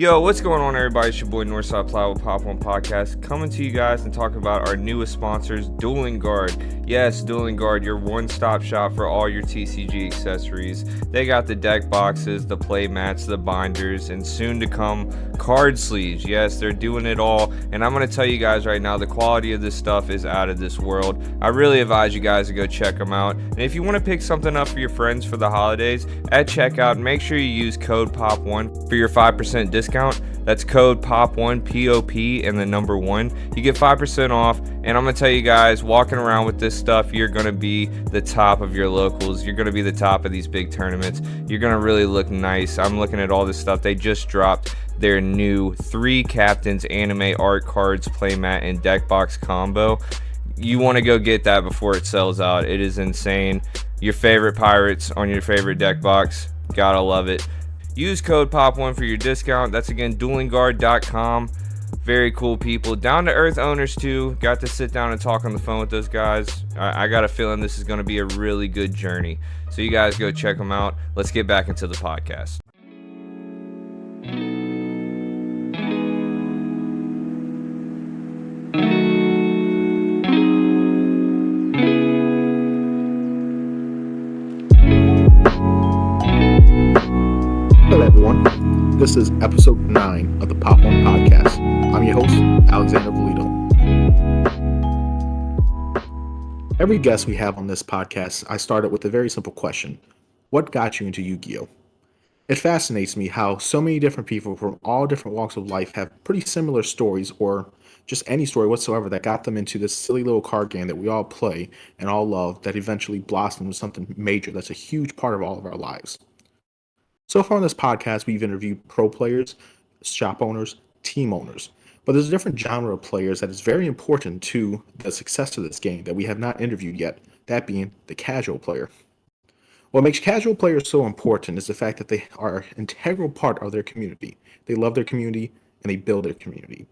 Yo, what's going on, everybody? It's your boy Northside Plow with Pop.1 Podcast, coming to you guys and talking about our newest sponsors, Dueling Guard. Yes, Dueling Guard, your one-stop shop for all your TCG accessories. They got the deck boxes, the play mats, the binders, and soon to come, card sleeves. Yes, they're doing it all, and I'm going to tell you guys right now, the quality of this stuff is out of this world. I really advise you guys to go check them out. And if you want to pick something up for your friends for the holidays, at checkout, make sure you use code POP1 for your 5% discount. That's code POP1, P-O-P, and the number 1. You get 5% off, and I'm going to tell you guys, walking around with this stuff, you're going to be the top of your locals. You're going to be the top of these big tournaments. You're going to really look nice. I'm looking at all this stuff. They just dropped their new 3 Captains Anime Art Cards Playmat and Deck Box combo. You want to go get that before it sells out. It is insane. Your favorite pirates on your favorite deck box. Gotta love it. Use code POP1 for your discount. That's again duelingguard.com. Very cool people. Down to earth owners too. Got to sit down and talk on the phone with those guys. I got a feeling this is going to be a really good journey. So you guys go check them out. Let's get back into the podcast. Hello, everyone. This is episode 9 of the Pop.1 podcast. I'm your host, Alexander Polito. Every guest we have on this podcast, I started with a very simple question. What got you into Yu-Gi-Oh? It fascinates me how so many different people from all different walks of life have pretty similar stories, or just any story whatsoever, that got them into this silly little card game that we all play and all love, that eventually blossomed into something major that's a huge part of all of our lives. So far on this podcast, we've interviewed pro players, shop owners, team owners, but there's a different genre of players that is very important to the success of this game that we have not interviewed yet, that being the casual player. What makes casual players so important is the fact that they are an integral part of their community. They love their community and they build their community.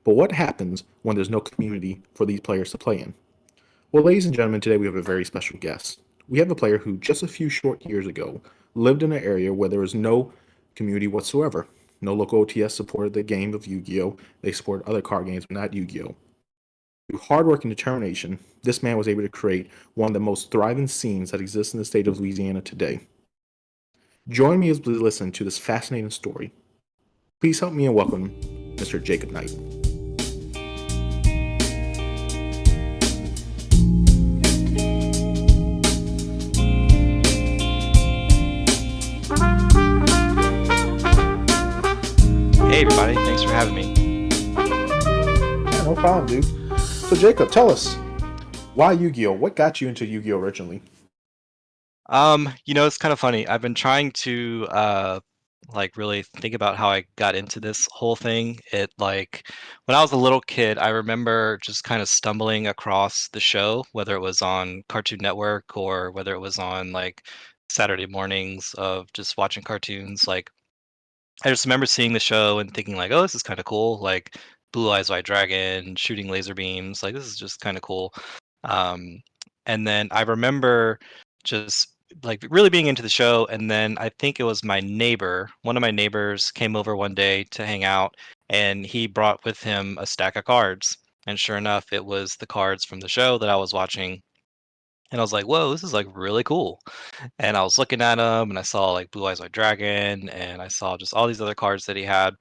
But what happens when there's no community for these players to play in? Well, ladies and gentlemen, today we have a very special guest. We have a player who just a few short years ago lived in an area where there was no community whatsoever. No local OTS supported the game of Yu-Gi-Oh! They supported other card games, but not Yu-Gi-Oh! Through hard work and determination, this man was able to create one of the most thriving scenes that exists in the state of Louisiana today. Join me as we listen to this fascinating story. Please help me and welcome Mr. Jacob Knight. Hey everybody, thanks for having me. Yeah, no problem, dude. So Jacob, tell us, why Yu-Gi-Oh? What got you into Yu-Gi-Oh originally? It's kind of funny. I've been trying to really think about how I got into this whole thing. When I was a little kid, I remember just kind of stumbling across the show, whether it was on Cartoon Network or whether it was on like Saturday mornings of just watching cartoons. Like I just remember seeing the show and thinking like, oh, this is kind of cool. Like Blue Eyes White Dragon shooting laser beams. Like this is just kind of cool. Um, and then I remember just like really being into the show. And then I think it was one of my neighbors came over one day to hang out and he brought with him a stack of cards. And sure enough, it was the cards from the show that I was watching. And I was like, whoa, this is like really cool. And I was looking at them and I saw like Blue Eyes White Dragon and I saw just all these other cards that he had.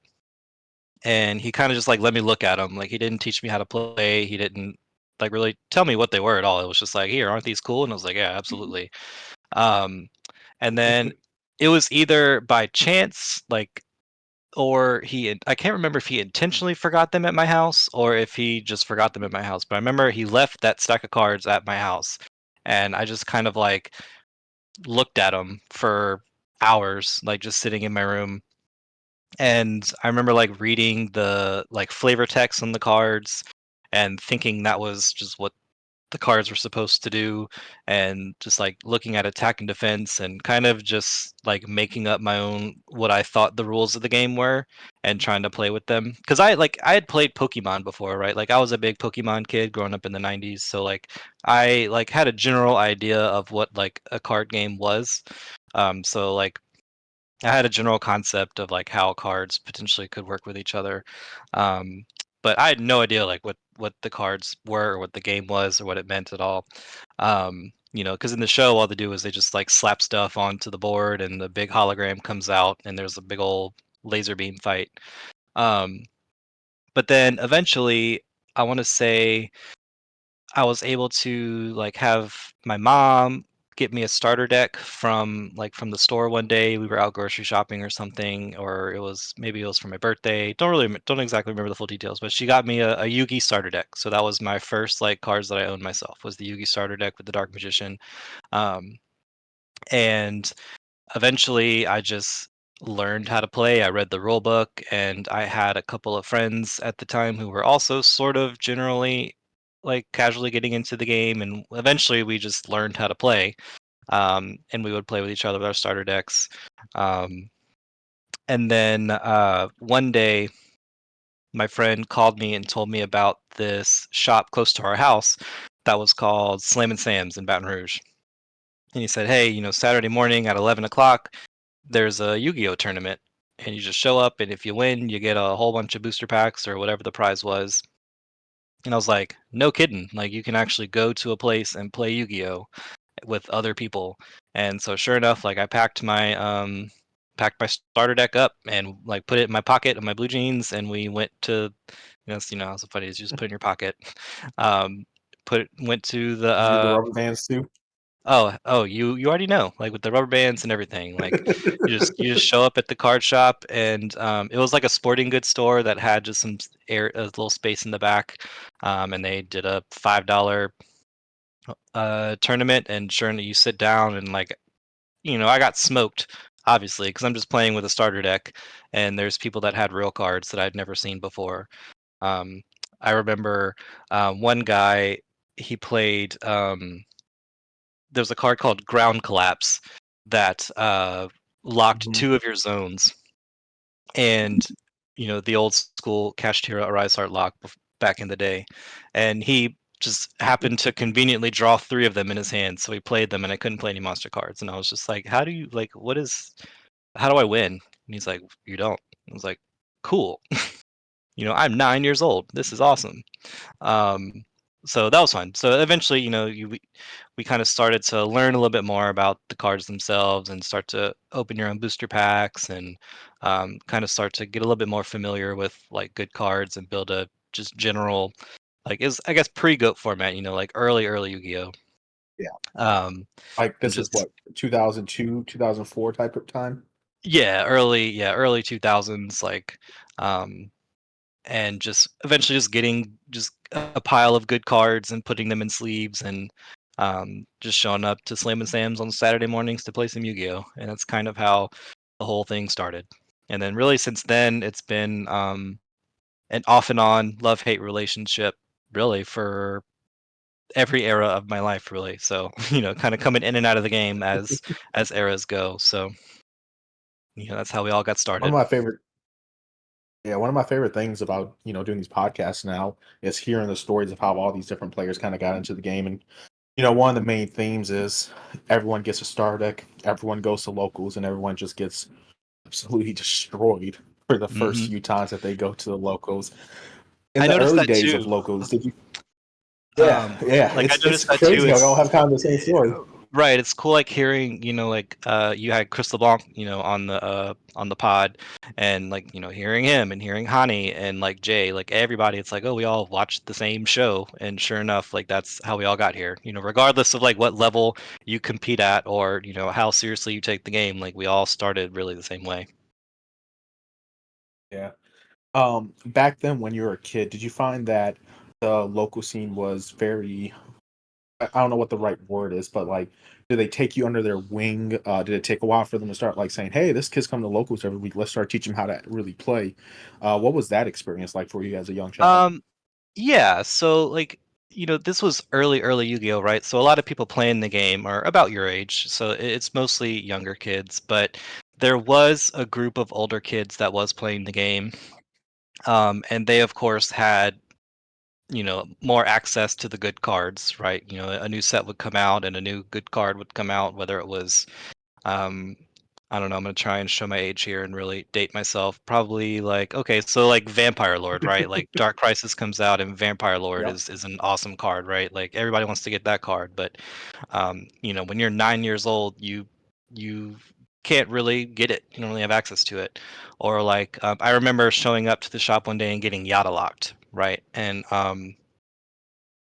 And he kind of just like let me look at them. Like he didn't teach me how to play. He didn't like really tell me what they were at all. It was just like, here, aren't these cool? And I was like, yeah, absolutely. Um, and then it was either by chance, like, or I can't remember if he intentionally forgot them at my house or if he just forgot them at my house. But I remember he left that stack of cards at my house. And I just kind of like looked at them for hours, like just sitting in my room. And I remember like reading the like flavor text on the cards and thinking that was just what the cards were supposed to do and just like looking at attack and defense and kind of just like making up my own what I thought the rules of the game were and trying to play with them because I had played Pokemon before, right? Like I was a big Pokemon kid growing up in the 90s, so like I like had a general idea of what like a card game was. So like I had a general concept of like how cards potentially could work with each other, um, but I had no idea like what the cards were or what the game was or what it meant at all. Because in the show, all they do is they just like slap stuff onto the board, and the big hologram comes out, and there's a big old laser beam fight. Um, but then eventually, I want to say I was able to like have my mom get me a starter deck from the store one day. We were out grocery shopping or something, or maybe it was for my birthday. Don't exactly remember the full details, but she got me a Yugi starter deck. So that was my first like cards that I owned myself was the Yugi starter deck with the Dark Magician. Um, and eventually I just learned how to play. I read the rule book, and I had a couple of friends at the time who were also sort of generally like casually getting into the game, and eventually we just learned how to play. And we would play with each other with our starter decks. Um, and then one day, my friend called me and told me about this shop close to our house that was called Slam and Sam's in Baton Rouge. And he said, "Hey, Saturday morning at 11 o'clock, there's a Yu-Gi-Oh tournament, and you just show up, and if you win, you get a whole bunch of booster packs or whatever the prize was." And I was like, "No kidding! Like you can actually go to a place and play Yu-Gi-Oh with other people." And so sure enough, like I packed my starter deck up and like put it in my pocket of my blue jeans, and we went to how so funny is you just put it in your pocket. Um, went to the Did you do the rubber bands too? Oh, you already know, like, with the rubber bands and everything, like, you just show up at the card shop, and, it was like a sporting goods store that had just some a little space in the back, and they did a $5 tournament, and sure enough, you sit down and, like, I got smoked, obviously, because 'cause I'm just playing with a starter deck, and there's people that had real cards that I'd never seen before. Um, I remember, one guy, he played, there's a card called Ground Collapse that locked Hmm. two of your zones, and the old school Kashtira Arise Heart lock back in the day, and he just happened to conveniently draw three of them in his hand, so he played them, and I couldn't play any monster cards, and I was just like, "How do you like? How do I win?" And he's like, "You don't." I was like, "Cool." I'm 9 years old. This is awesome. Um, so that was fun. So eventually, we kind of started to learn a little bit more about the cards themselves and start to open your own booster packs and kind of start to get a little bit more familiar with like good cards and build a just general like is I guess pre-goat format, like early Yu-Gi-Oh. Yeah. Um, Like and this is just what 2002, 2004 type of time. early 2000s um and just eventually just getting just a pile of good cards and putting them in sleeves and just showing up to Slam and Sam's on Saturday mornings to play some Yu-Gi-Oh! And that's kind of how the whole thing started. And then really since then it's been an off and on love-hate relationship really for every era of my life really. So, kind of coming in and out of the game as eras go. So, that's how we all got One of started. my favorite, yeah, one of my favorite things about doing these podcasts now is hearing the stories of how all these different players kind of got into the game. And one of the main themes is everyone gets a star deck, everyone goes to locals, and everyone just gets absolutely destroyed for the first Hmm. few times that they go to the locals. In I the noticed early that days too. of locals, did you? Yeah, yeah, Like I it's noticed that too. crazy how we all have kind of the same story. Right, it's cool, like, hearing, like, you had Crystal Blanc, on the pod, and, like, hearing him and hearing Hani and, like, Jay, like, everybody, it's like, "Oh, we all watched the same show," and sure enough, like, that's how we all got here, regardless of, like, what level you compete at or, how seriously you take the game, like, we all started really the same way. Yeah. Back then when you were a kid, did you find that the local scene was very, I don't know what the right word is, but like, did they take you under their wing? Did it take a while for them to start like saying, "Hey, this kid's coming to locals every week. Let's start teaching him how to really play." What was that experience like for you as a young child? Um, yeah, so, like, this was early Yu-Gi-Oh, right? So a lot of people playing the game are about your age, so it's mostly younger kids, but there was a group of older kids that was playing the game. And they, of course, had, more access to the good cards, right? A new set would come out and a new good card would come out, whether it was um, I don't know, I'm gonna try and show my age here and really date myself. Probably like, okay, so like Vampire Lord, right? Like Dark Crisis comes out and Vampire Lord Yep. is an awesome card, right? Like everybody wants to get that card, but when you're 9 years old, you can't really get it. You don't really have access to it. Or like I remember showing up to the shop one day and getting Yada locked, right? And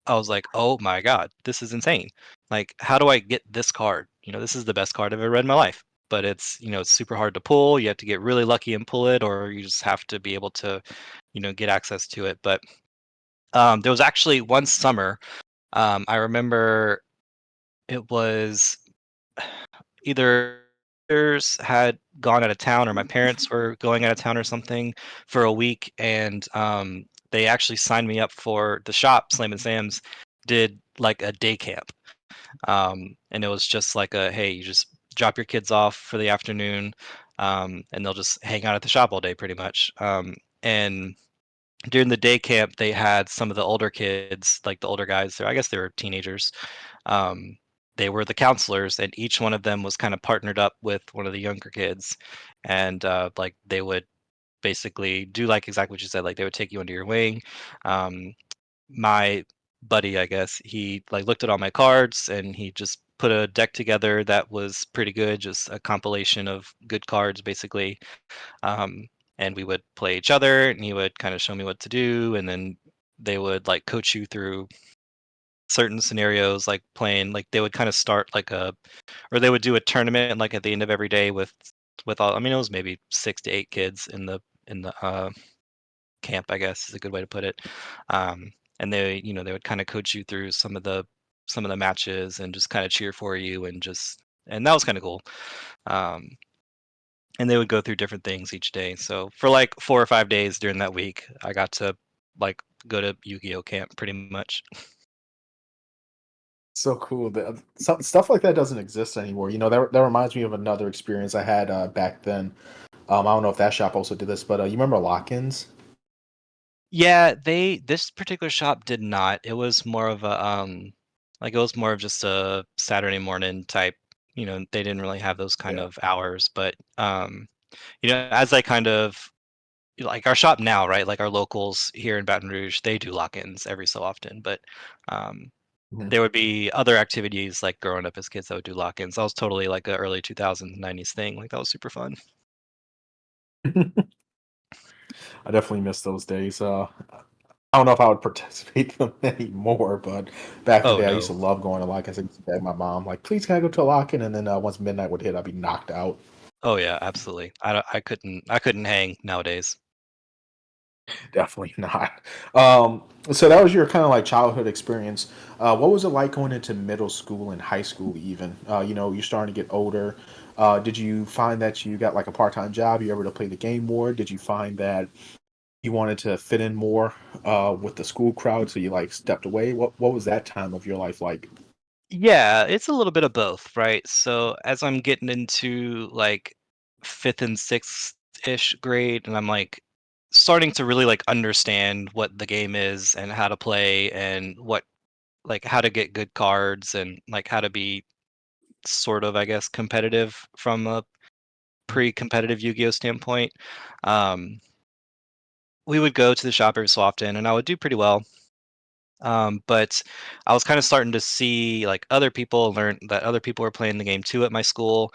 I was like, "Oh my god, this is insane. Like, how do I get this card? This is the best card I've ever read in my life." But it's super hard to pull. You have to get really lucky and pull it, or you just have to be able to, get access to it. But there was actually one summer, I remember it was either others had gone out of town or my parents were going out of town or something for a week, and they actually signed me up for the shop. Slam and Sam's did like a day camp, and it was just like a, hey, you just drop your kids off for the afternoon, and they'll just hang out at the shop all day pretty much. And during the day camp they had some of the older kids, like the older guys, I guess they were teenagers. um, they were the counselors, and each one of them was kind of partnered up with one of the younger kids, and like they would basically do like exactly what you said. Like they would take you under your wing. Um, my buddy, I guess, he like looked at all my cards and he just put a deck together that was pretty good, just a compilation of good cards, basically. Um, and we would play each other, and he would kind of show me what to do, and then they would like coach you through certain scenarios, like playing, like they would kind of start like or they would do a tournament like at the end of every day with all. I mean, it was maybe 6 to 8 kids in the camp, I guess is a good way to put it. Um, and they would kind of coach you through some of the matches and just kind of cheer for you, and that was kind of cool. Um, and they would go through different things each day. So for like 4 or 5 days during that week, I got to like go to Yu-Gi-Oh camp pretty much. So cool. Stuff like that doesn't exist anymore. That reminds me of another experience I had back then. I don't know if that shop also did this, but you remember lock-ins? Yeah, this particular shop did not. It was more of a like it was more of just a Saturday morning type. They didn't really have those kind Yeah. of hours, but as I kind of like our shop now, right? Like our locals here in Baton Rouge, they do lock-ins every so often, but um Mhm. there would be other activities like growing up as kids that would do lock-ins. That was totally like a early 2000s, 90s thing. Like that was super fun. I definitely miss those days. I don't know if I would participate in them anymore, but back in Oh the day, I used to no. love going to lock-ins. I used to beg my mom, like, please can I go to a lock-in? And then once midnight would hit, I'd be knocked out. Oh yeah, absolutely. I couldn't hang nowadays. Definitely not. So that was your kind of like childhood experience. What was it like going into middle school and high school even? You're starting to get older. Did you find that you got like a part-time job? You ever to play the game more? Did you find that you wanted to fit in more with the school crowd, so you like stepped away? What was that time of your life like? Yeah, it's a little bit of both, right? So as I'm getting into like fifth and sixth ish grade, and I'm like starting to really like understand what the game is and how to play and what like how to get good cards and like how to be sort of, I guess, competitive from a pre-competitive Yu-Gi-Oh standpoint. Um, we would go to the shop every so often, and I would do pretty well. But I was kind of starting to see like other people learn that other people were playing the game too at my school.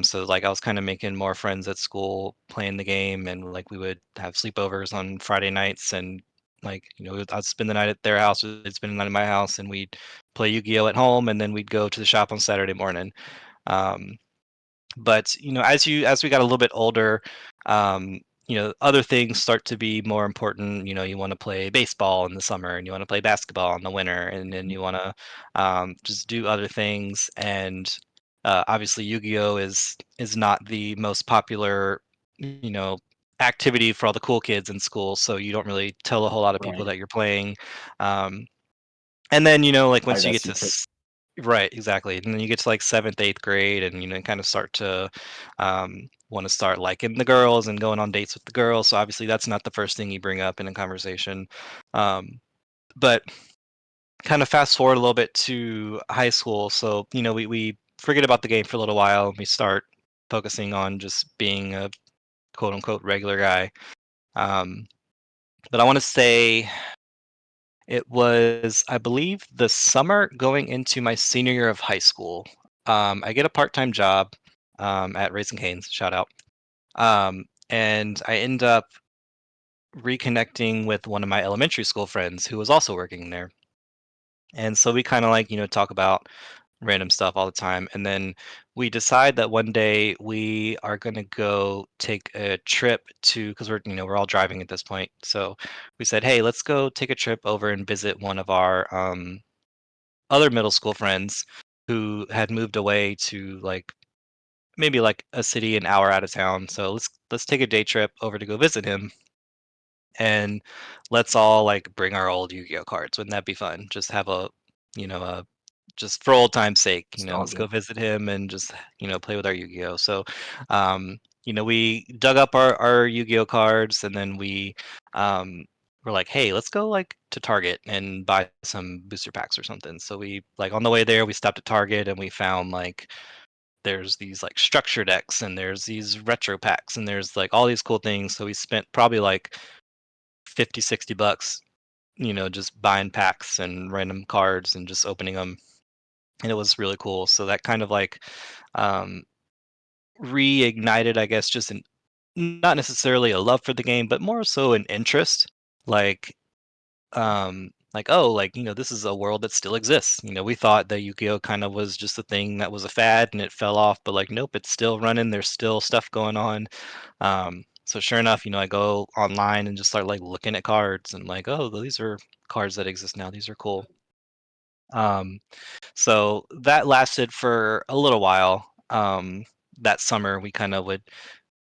So like I was kind of making more friends at school playing the game, and like we would have sleepovers on Friday nights, and like I'd spend the night at their house, they'd spend the night at my house, and we'd play Yu-Gi-Oh at home, and then we'd go to the shop on Saturday morning. Um, but as we got a little bit older, other things start to be more important. You want to play baseball in the summer, and you want to play basketball in the winter, and then you want to just do other things. And obviously Yu-Gi-Oh is not the most popular you know activity for all the cool kids in school, so you don't really tell a whole lot of people Right. that you're playing. um, and then like Hide once you that get to secret. right, exactly. And then you get to like seventh, eighth grade, and kind of start to want to start liking the girls and going on dates with the girls. So obviously, that's not the first thing you bring up in a conversation. But kind of fast forward a little bit to high school. So we forget about the game for a little while, and we start. focusing on just being a quote unquote regular guy. Um, but I want to say it was, I believe, the summer going into my senior year of high school. I get a part-time job at Raising Cane's, shout out. And I end up reconnecting with one of my elementary school friends who was also working there. And so we kind of like, talk about random stuff all the time. And then we decide that one day we are going to go take a trip to, because we're all driving at this point. So we said, hey, let's go take a trip over and visit one of our other middle school friends who had moved away to like maybe like a city an hour out of town. So let's take a day trip over to go visit him, and let's all like bring our old Yu-Gi-Oh cards. Wouldn't that be fun? Just have a just for old time's sake, let's Nostalgia. go visit him and just play with our Yu-Gi-Oh. So, we dug up our Yu-Gi-Oh cards, and then um, we're like, hey, let's go like to Target and buy some booster packs or something. So we like on the way there, we stopped at Target and we found like there's these like structure decks and there's these retro packs and there's like all these cool things. So we spent probably like 50, $60, just buying packs and random cards and just opening them. And it was really cool. So that kind of like um, reignited, I guess, just not necessarily a love for the game, but more so an interest. Like, oh, like, this is a world that still exists. We thought that Yu-Gi-Oh kind of was just a thing that was a fad and it fell off, but like, nope, it's still running. There's still stuff going on. So sure enough, I go online and just start like looking at cards and like, oh, these are cards that exist now. These are cool. Um, so that lasted for a little while. That summer, we kind of would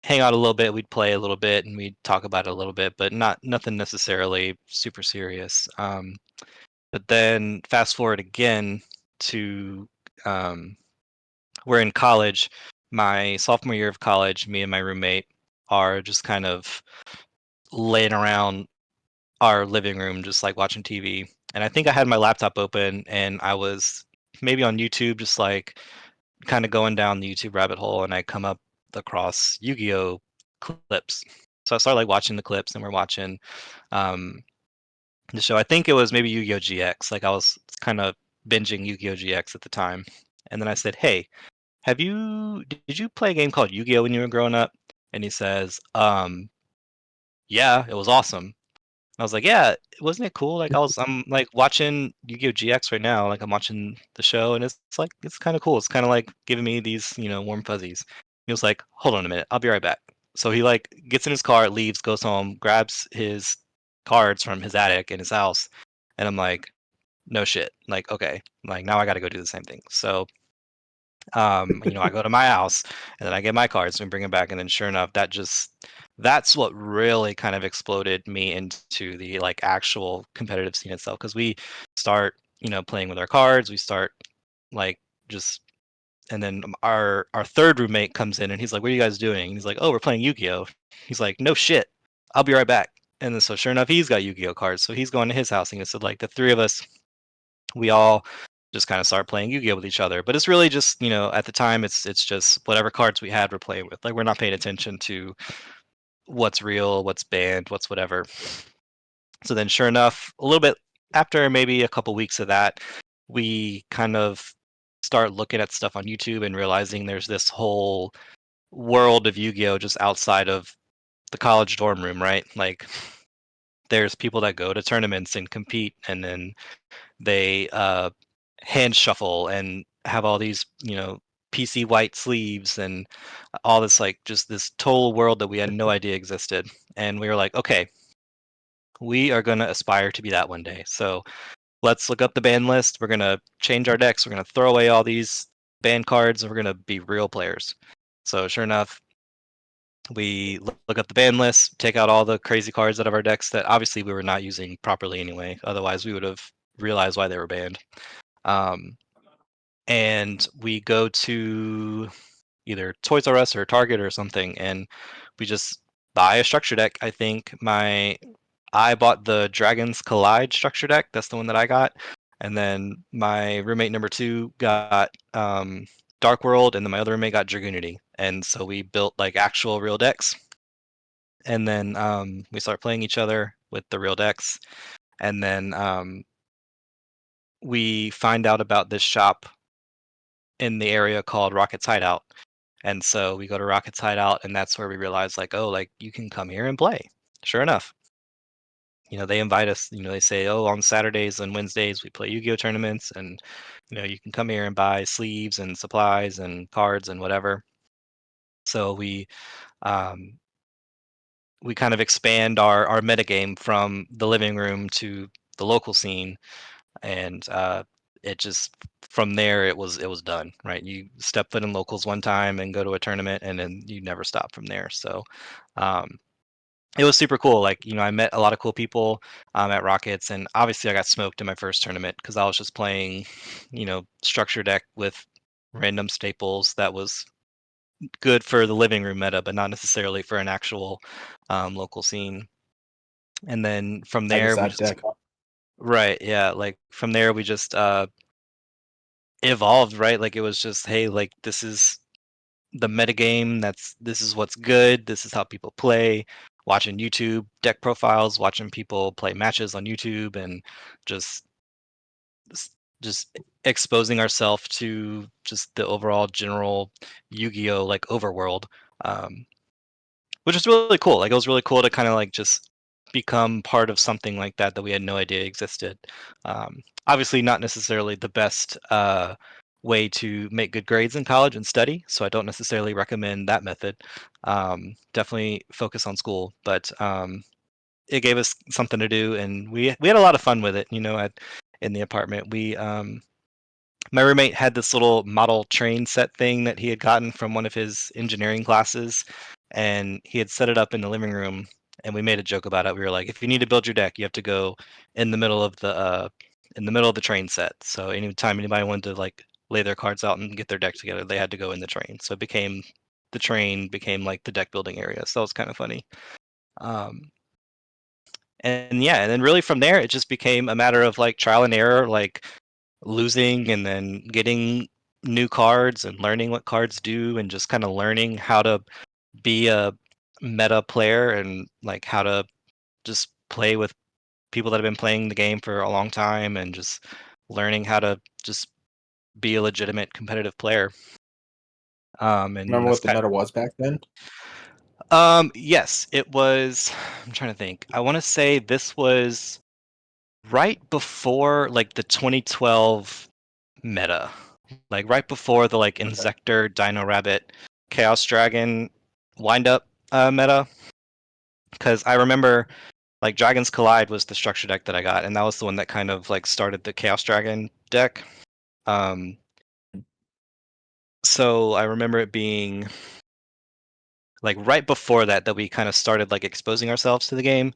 hang out a little bit. We'd play a little bit and we'd talk about it a little bit, but nothing necessarily super serious. But then fast forward again to um, we're in college. My sophomore year of college, me and my roommate are just kind of laying around our living room, just like watching TV. And I think I had my laptop open and I was maybe on YouTube, just like kind of going down the YouTube rabbit hole, and I come up across Yu-Gi-Oh clips. So I started like watching the clips, and we're watching um, the show. I think it was maybe Yu-Gi-Oh GX. Like I was kind of binging Yu-Gi-Oh GX at the time, and then I said, "Hey, did you play a game called Yu-Gi-Oh when you were growing up?" And he says, "Yeah, it was awesome." I was like, "Yeah, wasn't it cool?" Like I'm like watching Yu-Gi-Oh! GX right now. Like I'm watching the show, and it's like it's kind of cool. It's kind of like giving me these, warm fuzzies. He was like, "Hold on a minute, I'll be right back." So he like gets in his car, leaves, goes home, grabs his cards from his attic in his house, and I'm like, "No shit." Like, okay, like now I got to go do the same thing. So I go to my house and then I get my cards and bring them back. And then sure enough, that's what really kind of exploded me into the like actual competitive scene itself. Cause we start, playing with our cards. We start like just, and then our third roommate comes in and he's like, "What are you guys doing?" And he's like, "Oh, we're playing Yu-Gi-Oh." He's like, "No shit. I'll be right back." And then so sure enough, he's got Yu-Gi-Oh cards. So he's going to his house, and so like the three of us, we all just kind of start playing Yu-Gi-Oh with each other. But it's really just, at the time it's just whatever cards we had we're playing with. Like we're not paying attention to what's real, what's banned, what's whatever. So then sure enough, a little bit after maybe a couple weeks of that, we kind of start looking at stuff on YouTube and realizing there's this whole world of Yu-Gi-Oh just outside of the college dorm room, right? Like there's people that go to tournaments and compete, and then they hand shuffle and have all these, PC white sleeves and all this like just this total world that we had no idea existed. And we were like, okay, we are going to aspire to be that one day. So let's look up the ban list. We're going to change our decks. We're going to throw away all these ban cards and we're going to be real players. So sure enough, we look up the ban list, take out all the crazy cards out of our decks that obviously we were not using properly anyway. Otherwise, we would have realized why they were banned. Um, and we go to either Toys R Us or Target or something, and we just buy a structure deck. I bought the Dragons Collide structure deck. That's the one that I got, and then my roommate number two got Dark World, and then my other roommate got Dragoonity, and so we built like actual real decks, and then we start playing each other with the real decks, and then we find out about this shop in the area called Rocket's Hideout. And so we go to Rocket's Hideout, and that's where we realize, like, oh, like you can come here and play. Sure enough, they invite us. They say, oh, on Saturdays and Wednesdays we play Yu-Gi-Oh tournaments, and you can come here and buy sleeves and supplies and cards and whatever. So um, we kind of expand our metagame from the living room to the local scene, and it just from there it was done, right? You step foot in locals one time and go to a tournament, and then you never stop from there. So um, it was super cool. Like, I met a lot of cool people at Rockets, and obviously I got smoked in my first tournament because I was just playing, structure deck with random staples that was good for the living room meta, but not necessarily for an actual local scene. And then from Like there we that just deck. right, yeah, like from there we just evolved, right? Like it was just, hey, like this is the metagame, this is what's good, this is how people play, watching YouTube deck profiles, watching people play matches on YouTube, and just just exposing ourselves to just the overall general Yu-Gi-Oh like overworld. Um, which is really cool. Like it was really cool to kind of like just become part of something like that we had no idea existed. Obviously, not necessarily the best way to make good grades in college and study, so I don't necessarily recommend that method. Definitely focus on school, but it gave us something to do, and we had a lot of fun with it. In the apartment, my roommate had this little model train set thing that he had gotten from one of his engineering classes, and he had set it up in the living room. And we made a joke about it. We were like, if you need to build your deck, you have to go in the middle of the train set. So anytime anybody wanted to like lay their cards out and get their deck together, they had to go in the train. So the train became like the deck building area. So that was kind of funny. Um, and yeah, and then really from there, it just became a matter of like trial and error, like losing and then getting new cards and learning what cards do, and just kind of learning how to be a meta player, and like how to just play with people that have been playing the game for a long time, and just learning how to just be a legitimate competitive player. And Remember that's what the meta was back then? yes, it was. I'm trying to think. I want to say this was right before like the 2012 meta, like right before the like Okay. Insector, Dino Rabbit, Chaos Dragon wind up meta. Because I remember like Dragons Collide was the structure deck that I got, and that was the one that kind of like started the Chaos Dragon deck. Um, so I remember it being like right before that we kind of started like exposing ourselves to the game,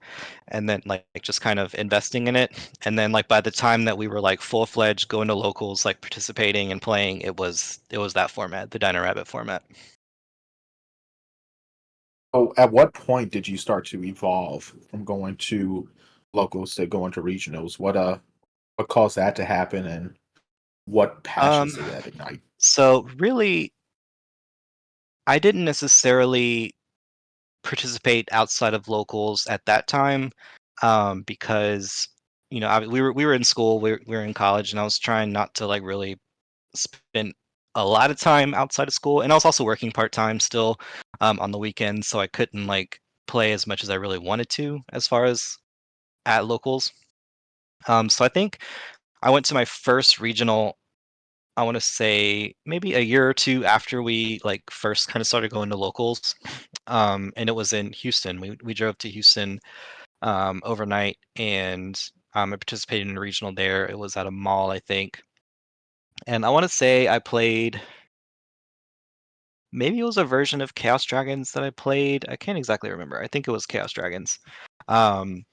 and then like just kind of investing in it. And then like by the time that we were like full-fledged going to locals, like participating and playing, it was that format, the Dino Rabbit format. So, at what point did you start to evolve from going to locals to going to regionals? What caused that to happen, and what passions um did that ignite? so really, I didn't necessarily participate outside of locals at that time, because we were in school, we were in college, and I was trying not to like really spend a lot of time outside of school, and I was also working part-time still on the weekends, so I couldn't like play as much as I really wanted to as far as at locals. So I think I went to my first regional, I want to say maybe a year or two after we like first kind of started going to locals, and it was in Houston. We drove to Houston overnight, and I participated in a regional there. It was at a mall, I think, and I want to say I played. Maybe it was a version of Chaos Dragons that I played. I can't exactly remember. I think it was Chaos Dragons. Um,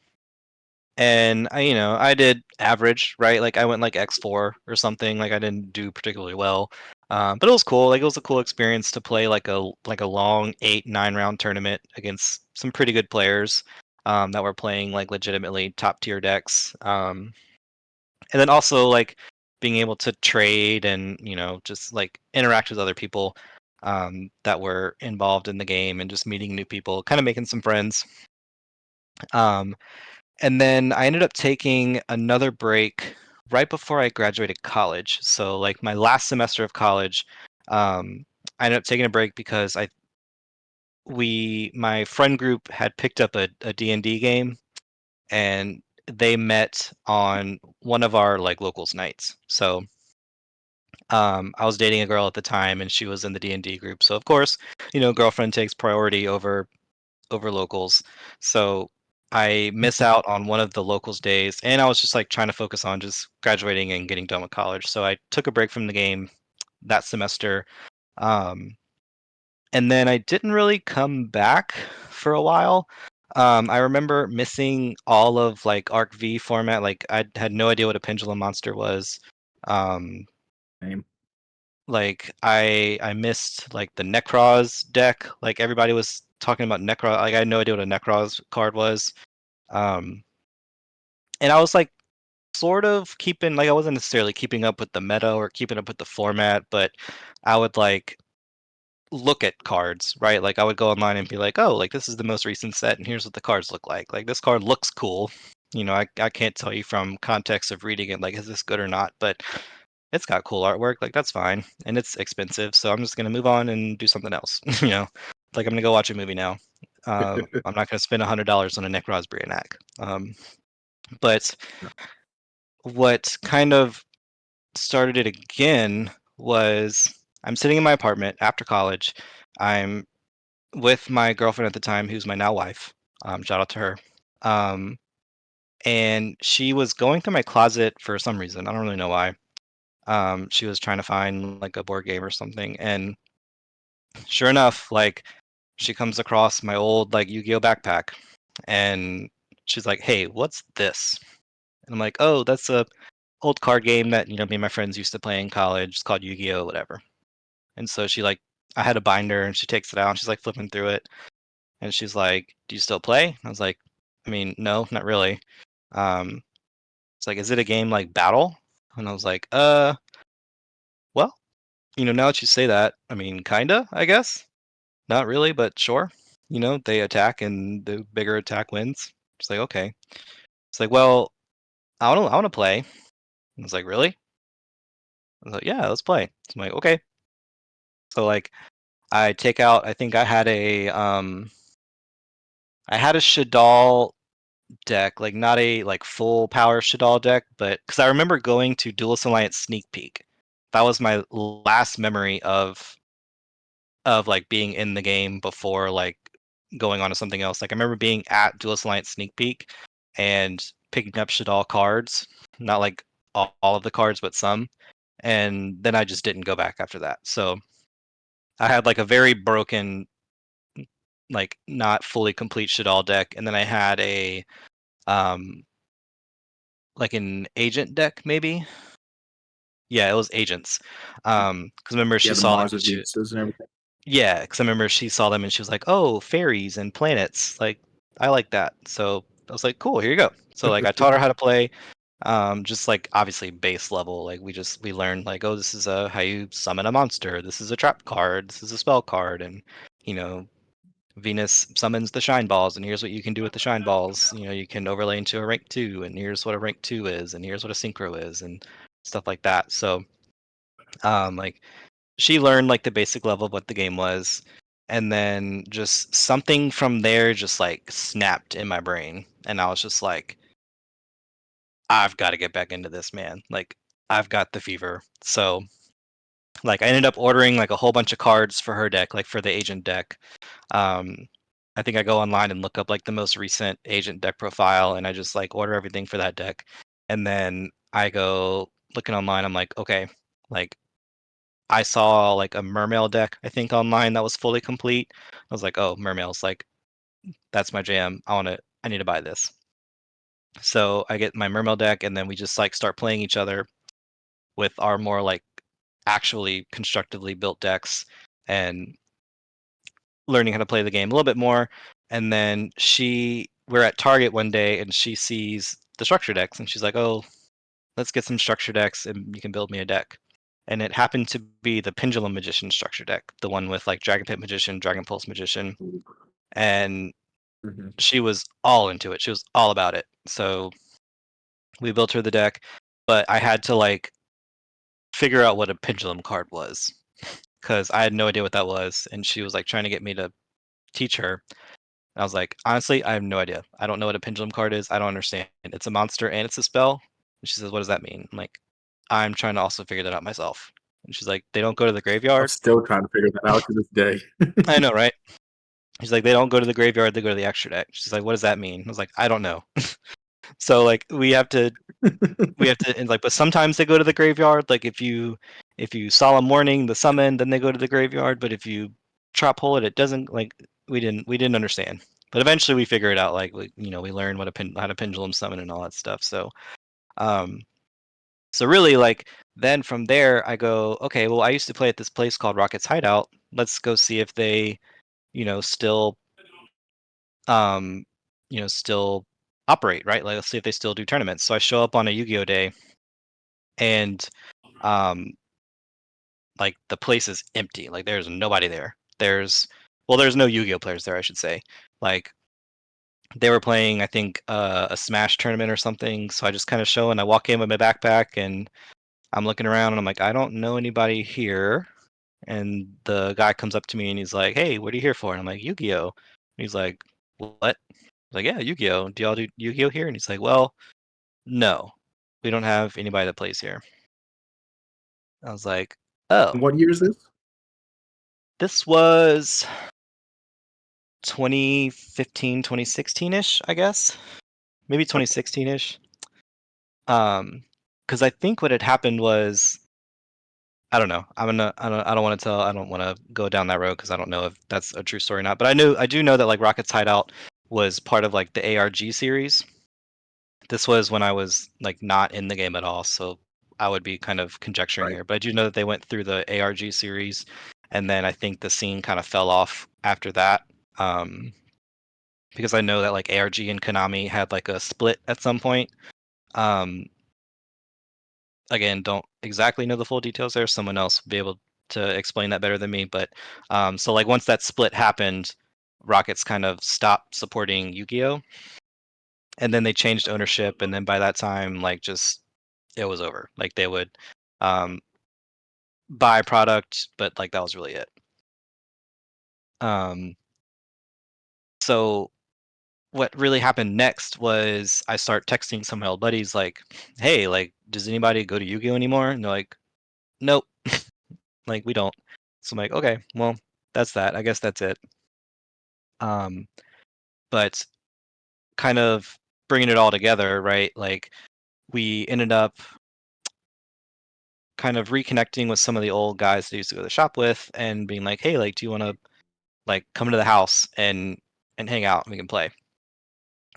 and I did average, right? Like I went like X4 or something. Like I didn't do particularly well. But it was cool. Like it was a cool experience to play like a long 8, 9 round tournament against some pretty good players that were playing like legitimately top tier decks. And then also like being able to trade and just like interact with other people that were involved in the game, and just meeting new people, kind of making some friends. Um, and then I ended up taking another break right before I graduated college. So like my last semester of college, I ended up taking a break because my friend group had picked up a D&D game, and they met on one of our like locals nights. So I was dating a girl at the time, and she was in the D&D group. So of course, girlfriend takes priority over locals. So I miss out on one of the locals days, and I was just like trying to focus on just graduating and getting done with college. So I took a break from the game that semester. Um, and then I didn't really come back for a while. I remember missing all of like Arc V format. Like I had no idea what a pendulum monster was. Um, Name. like I missed like the Necros deck. Like everybody was talking about Necros. Like I had no idea what a Necros card was. Um, and I was like sort of keeping, like I wasn't necessarily keeping up with the meta or keeping up with the format, but I would like look at cards, right? Like I would go online and be like, oh, like this is the most recent set, and here's what the cards look like. Like this card looks cool. I can't tell you from context of reading it, like, is this good or not? But it's got cool artwork, like that's fine. And it's expensive, so I'm just gonna move on and do something else. Like I'm gonna go watch a movie now. I'm not gonna spend $100 on a Nick Rosberry knack. But what kind of started it again was I'm sitting in my apartment after college. I'm with my girlfriend at the time, who's my now wife. Shout out to her. Um, and she was going through my closet for some reason. I don't really know why. She was trying to find like a board game or something, and sure enough, like she comes across my old like Yu-Gi-Oh backpack, and she's like, "Hey, what's this?" And I'm like, "Oh, that's a old card game that me and my friends used to play in college. It's called Yu-Gi-Oh, whatever." And so she like, I had a binder, and she takes it out, and she's like flipping through it, and she's like, "Do you still play?" I was like, "I mean, no, not really." Um, it's like, "Is it a game like Battle?" And I was like, well, now that you say that, I mean, kinda, I guess. Not really, but sure. They attack, and the bigger attack wins. It's like, okay. It's like, well, I wanna play. I was like, really? I was like, yeah, let's play. So I'm like, okay. So like I take out, I think I had a Shadal deck, like not a like full power Shadal deck, but because I remember going to Duelist Alliance Sneak Peek. That was my last memory of like being in the game before like going on to something else. Like I remember being at Duelist Alliance Sneak Peek and picking up Shadal cards, not like all of the cards, but some. And then I just didn't go back after that. So I had like a very broken, like not fully complete Shadal deck, and then I had a um like an agent deck maybe. Yeah, it was agents. Because remember Yeah, she the saw them Mars and she Azuses and everything. yeah, because I remember she saw them and she was like, "Oh, fairies and planets. Like, I like that." So I was like, "Cool, here you go." So like I taught her how to play, just like obviously base level. Like we learned like, oh, this is a how you summon a monster. This is a trap card. This is a spell card, and you know Venus summons the shine balls, and here's what you can do with the shine balls. You can overlay into a rank 2, and here's what a rank 2 is, and here's what a synchro is, and stuff like that. So, like she learned like the basic level of what the game was, and then just something from there just like snapped in my brain, and I was just like, I've got to get back into this, man. Like I've got the fever. So, like I ended up ordering like a whole bunch of cards for her deck, like for the agent deck. Um, I think I go online and look up like the most recent agent deck profile, and I just like order everything for that deck. And then I go looking online. I'm like, okay, like I saw like a Mermail deck, I think online that was fully complete. I was like, oh, Mermail's like that's my jam. I need to buy this. So I get my Mermail deck, and then we just like start playing each other with our more like actually constructively built decks, and learning how to play the game a little bit more. And then we're at Target one day, and she sees the structure decks, and she's like, "Oh, let's get some structure decks and you can build me a deck. And it happened to be the Pendulum Magician structure deck, the one with like Dragon Pit Magician, Dragon Pulse Magician, and Hmm. she was all into it. She was all about it. So we built her the deck, but I had to like figure out what a pendulum card was because I had no idea what that was, and she was like trying to get me to teach her. And I was like, honestly, I have no idea. I don't know what a pendulum card is. I don't understand. It's a monster and it's a spell. And she says, what does that mean? I'm like, I'm trying to also figure that out myself. And she's like, they don't go to the I'm graveyard. still trying to figure that out to this day. I know, right? She's like, they don't go to the graveyard. They go to the extra deck. She's like, what does that mean? I was like, I don't know. So like we have to and like but sometimes they go to the graveyard like if you solemn warning the summon then they go to the graveyard but if you trap hole it doesn't like we didn't understand but eventually we figure it out like we learn how to pendulum summon and all that stuff um so really like then from there I go okay well I used to play at this place called Rocket's Hideout, let's go see if they still um still operate, right? Like let's see if they still do tournaments. So I show up on a Yu-Gi-Oh day and um like the place is empty. Like there's nobody there. There's no Yu-Gi-Oh players there, I should say. Like they were playing, I think, a Smash tournament or something. So I just kind of show and I walk in with my backpack and I'm looking around and I'm like, I don't know anybody here. And the guy comes up to me and he's like, "Hey, what are you here for?" And I'm like, "Yu-Gi-Oh." And he's like, "What?" I'm like, "Yeah, Yu-Gi-Oh. Do y'all do Yu-Gi-Oh here?" And he's like, "Well, no, we don't have anybody that plays here." I was like, "Oh, What year is this? this was 2015, 2016-ish, I guess. Maybe 2016-ish. Because I think what had happened was I don't know. I don't want to tell. I don't want to go down that road because I don't know if that's a true story or not. But I do know that like Rocket's Hideout was part of like the ARG series. This was when I was like not in the game at all, so I would be kind of conjecturing Right. here. But I do know that they went through the ARG series, and then I think the scene kind of fell off after that. Um, because I know that like ARG and Konami had like a split at some point. Um, again, don't exactly know the full details there. Someone else will be able to explain that better than me. But so like once that split happened, Rockets kind of stopped supporting Yu-Gi-Oh, and then they changed ownership, and then by that time, like just it was over. Like they would um, buy product, but like that was really it. Um, so what really happened next was I start texting some of my old buddies like, "Hey, like, does anybody go to Yu-Gi-Oh anymore?" And they're like, "Nope, like we don't." So I'm like, "Okay, well, that's that. I guess that's it." Um, but kind of bringing it all together, right? Like we ended up kind of reconnecting with some of the old guys that I used to go to the shop with, and being like, "Hey, like, do you want to like come to the house and hang out and we can play?"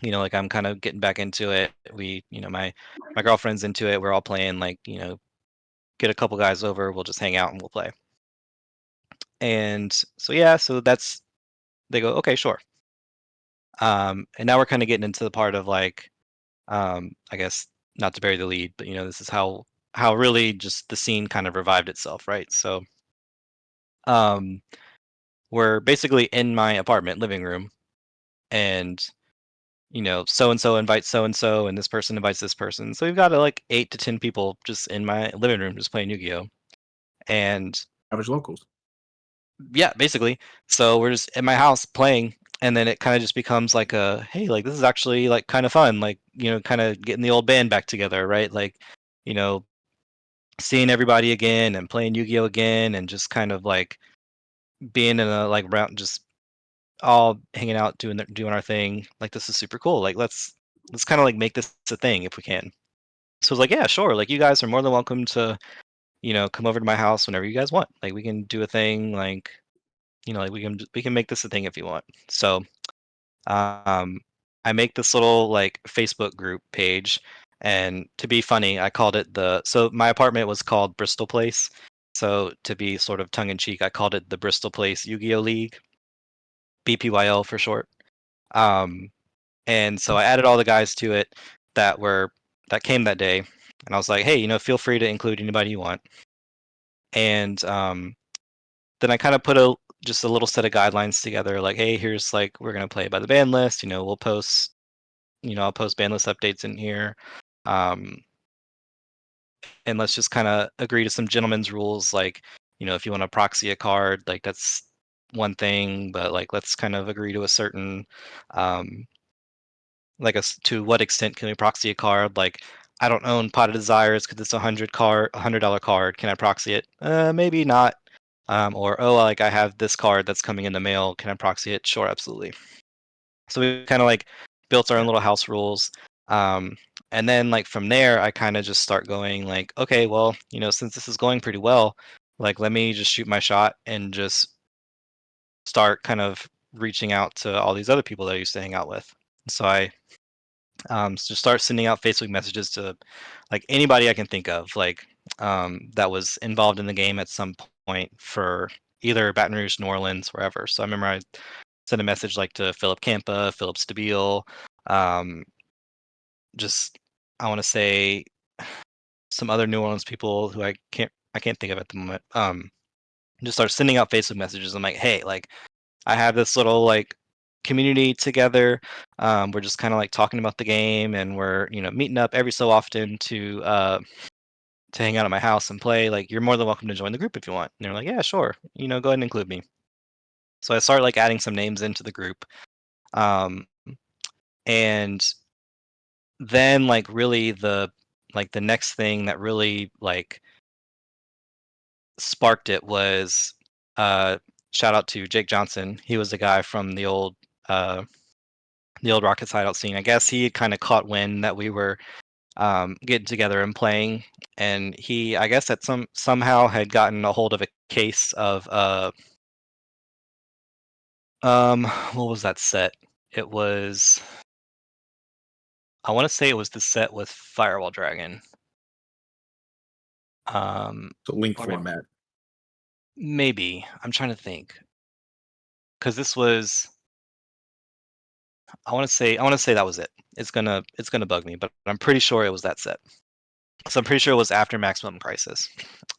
Like I'm kind of getting back into it. My girlfriend's into it. We're all playing like, get a couple guys over, we'll just hang out and we'll play. And so yeah, so that's they go, okay, sure. And now we're kind of getting into the part of like, I guess not to bury the lead, but this is how really just the scene kind of revived itself, right? So um we're basically in my apartment living room and so and so invites so and so and this person invites this person. So we've got like 8 to 10 people just in my living room just playing Yu-Gi-Oh! And Average locals. yeah, basically. So we're just in my house playing, and then it kind of just becomes like a hey, like this is actually like kind of fun, like kind of getting the old band back together, right? Like, you know, seeing everybody again and playing Yu-Gi-Oh again, and just kind of like being in a like round, just all hanging out doing our thing. Like this is super cool. Like let's kind of like make this a thing if we can. So I was like, yeah, sure. Like you guys are more than welcome to come over to my house whenever you guys want. Like we can do a thing. Like like we can make this a thing if you want. So um, I make this little like Facebook group page, and to be funny, I called it so my apartment was called Bristol Place. So to be sort of tongue in cheek, I called it the Bristol Place Yu-Gi-Oh League, BPYL for short. Um, and so I added all the guys to it that were that came that day, and I was like, hey, feel free to include anybody you want. And then I kind of put just a little set of guidelines together, like, hey, here's like we're gonna play by the ban list. We'll post, I'll post ban list updates in here. Um, and let's just kind of agree to some gentleman's rules, like, if you want to proxy a card, like that's one thing, but like let's kind of agree to a certain, um, to what extent can we proxy a card? Like, I don't own Pot of Desires because it's $100 card. Can I proxy it? Maybe not. Or like I have this card that's coming in the mail. Can I proxy it? Sure, absolutely. So we kind of like built our own little house rules. Um, and then like from there, I kind of just start going like, okay, well, since this is going pretty well, like let me just shoot my shot and just start kind of reaching out to all these other people that I used to hang out with. So I just start sending out Facebook messages to like anybody I can think of, like that was involved in the game at some point for either Baton Rouge, New Orleans, wherever. So I remember I sent a message like to Philip Campa, Philip Stabile, um, just I want to say some other New Orleans people who I can't think of at the moment. Just start sending out Facebook messages. I'm like, hey, like I have this little like community together. We're just kind of like talking about the game, and we're meeting up every so often to hang out at my house and play. Like you're more than welcome to join the group if you want. And they're like, yeah, sure. Go ahead and include me. So I start like adding some names into the group, and then like really the next thing that really like sparked it was uh shout out to Jake Johnson. He was the guy from uh the old Rockets hideout scene. I guess he kind of caught wind that we were getting together and playing, and he, I guess, somehow had gotten a hold of a case of what was that set? It was, I want to say it was the set with Firewall Dragon. So link Or format. maybe I'm trying to think because this was. I want to say that was it. It's gonna bug me, but I'm pretty sure it was that set. So I'm pretty sure it was after Maximum Crisis.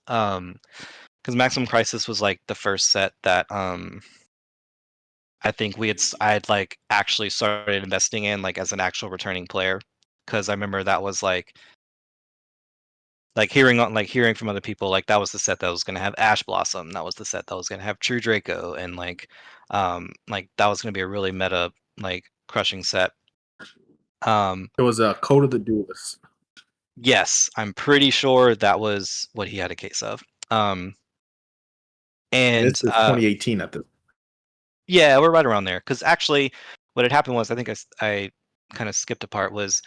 Because Maximum Crisis was like the first set that I think I had like actually started investing in like as an actual returning player. Because I remember that was hearing from other people, like that was the set that was gonna have Ash Blossom. That was the set that was gonna have True Draco, and like that was gonna be a really meta like crushing set. It was a Code of the Duelist. Yes, I'm pretty sure that was what he had a case of. Um, And this and is 2018 at this. Yeah, we're right around there. Because actually, what had happened was I think I kind of skipped a part was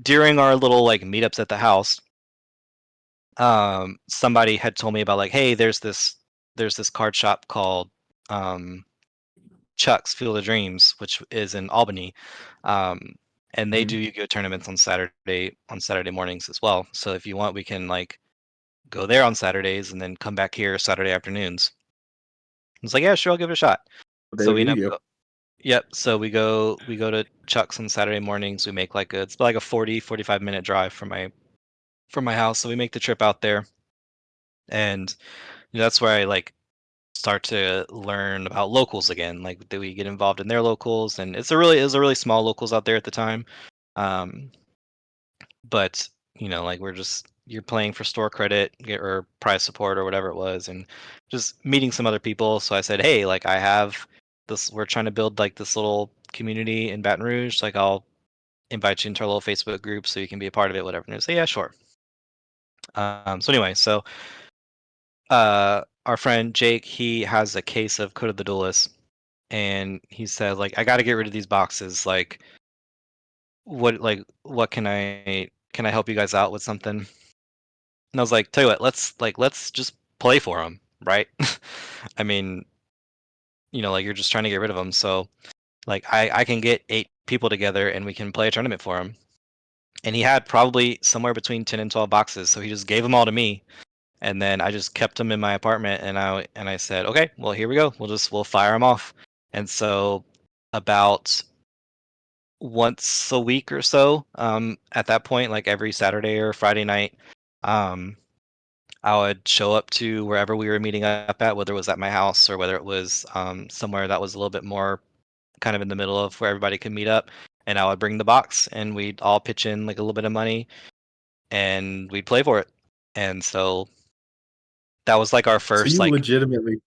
during our little like meetups at the house. Somebody had told me about like, hey, there's this card shop called um, Chuck's Field of Dreams, which is in Albany. Um, and they do Mhm. Yu-Gi-Oh tournaments on Saturday mornings as well. So if you want, we can like go there on Saturdays and then come back here Saturday afternoons. It's like, yeah, sure, I'll give it a shot. They So would we use end you. up Yep. So we go to Chuck's on Saturday mornings. We make it's like a 45 minute drive from my house. So we make the trip out there, and that's where I like start to learn about locals again. Like that we get involved in their locals, and it was a really small locals out there at the time. Um, but like you're playing for store credit or prize support or whatever it was, and just meeting some other people. So I said, hey, like I have this. We're trying to build like this little community in Baton Rouge. Like I'll invite you into our little Facebook group so you can be a part of it, whatever. And they say, yeah, sure. So anyway, so our friend Jake, he has a case of Code of the Duelist, and he said, like, I got to get rid of these boxes. What can I help you guys out with something? And I was like, tell you what, let's just play for them, right? I mean, like you're just trying to get rid of them, so like I can get 8 people together and we can play a tournament for them. And he had probably somewhere between 10 and 12 boxes, so he just gave them all to me, and then I just kept them in my apartment, and I said, okay, well, here we go, we'll fire them off. And so about once a week or so. At that point, like every Saturday or Friday night, um, I would show up to wherever we were meeting up at, whether it was at my house or whether it was somewhere that was a little bit more kind of in the middle of where everybody could meet up. And I would bring the box, and we'd all pitch in like a little bit of money, and we'd play for it. And so that was like our So first you like. legitimately,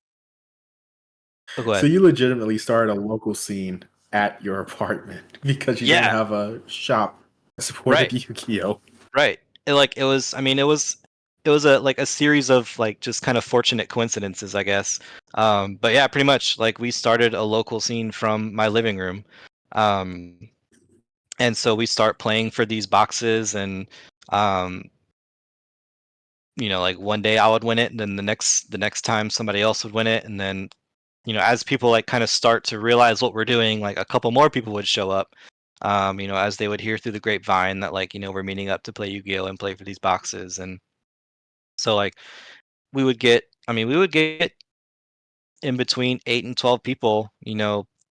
Oh, go so ahead. you legitimately started a local scene at your apartment because you didn't Yeah, have a shop that supported right. Yu-Gi-Oh. Right. It was, I mean, it was a like a series of like just kind of fortunate coincidences, I guess. But yeah, pretty much like we started a local scene from my living room. Um, and so we start playing for these boxes, and um, like one day I would win it, and then the next time somebody else would win it, and then as people like kind of start to realize what we're doing, like a couple more people would show up. As they would hear through the grapevine that like we're meeting up to play Yu-Gi-Oh and play for these boxes. And so like we would get in between 8 and 12 people,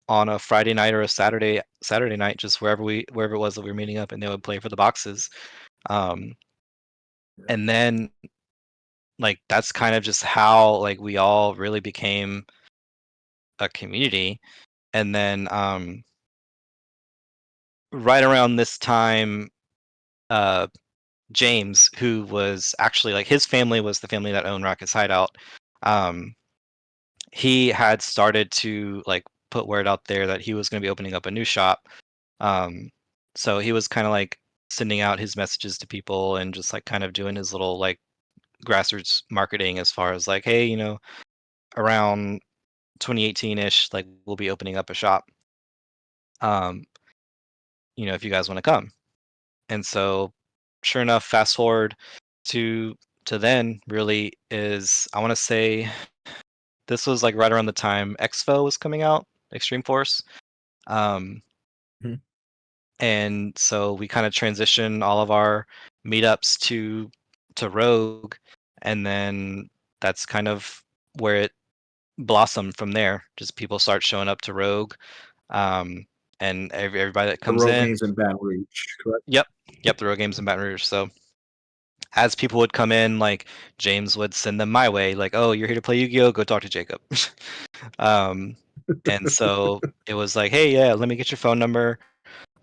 on a Friday night or a Saturday night, just wherever it was that we were meeting up, and they would play for the boxes. Um, and then like that's kind of just how like we all really became a community. And then right around this time, uh, James, who was actually like his family was the family that owned Rocket's Hideout. Um, he had started to like put word out there that he was going to be opening up a new shop. Um, so he was kind of like sending out his messages to people and just like kind of doing his little like grassroots marketing as far as like, hey, around 2018-ish, like we'll be opening up a shop. Um, if you guys want to come. And so sure enough, fast forward to then really is I want to say this was like right around the time Expo was coming out, Extreme Force. Um, Mhm. and so we kind of transition all of our meetups to Rogue, and then that's kind of where it blossomed from there. Just people start showing up to Rogue, um, and everybody that The comes road in. games in Baton Rouge, correct? Yep, yep, the Rogue games in Baton Rouge. So as people would come in, like James would send them my way, like, "Oh, you're here to play Yu-Gi-Oh? Go talk to Jacob." um, and so it was like, "Hey, yeah, let me get your phone number.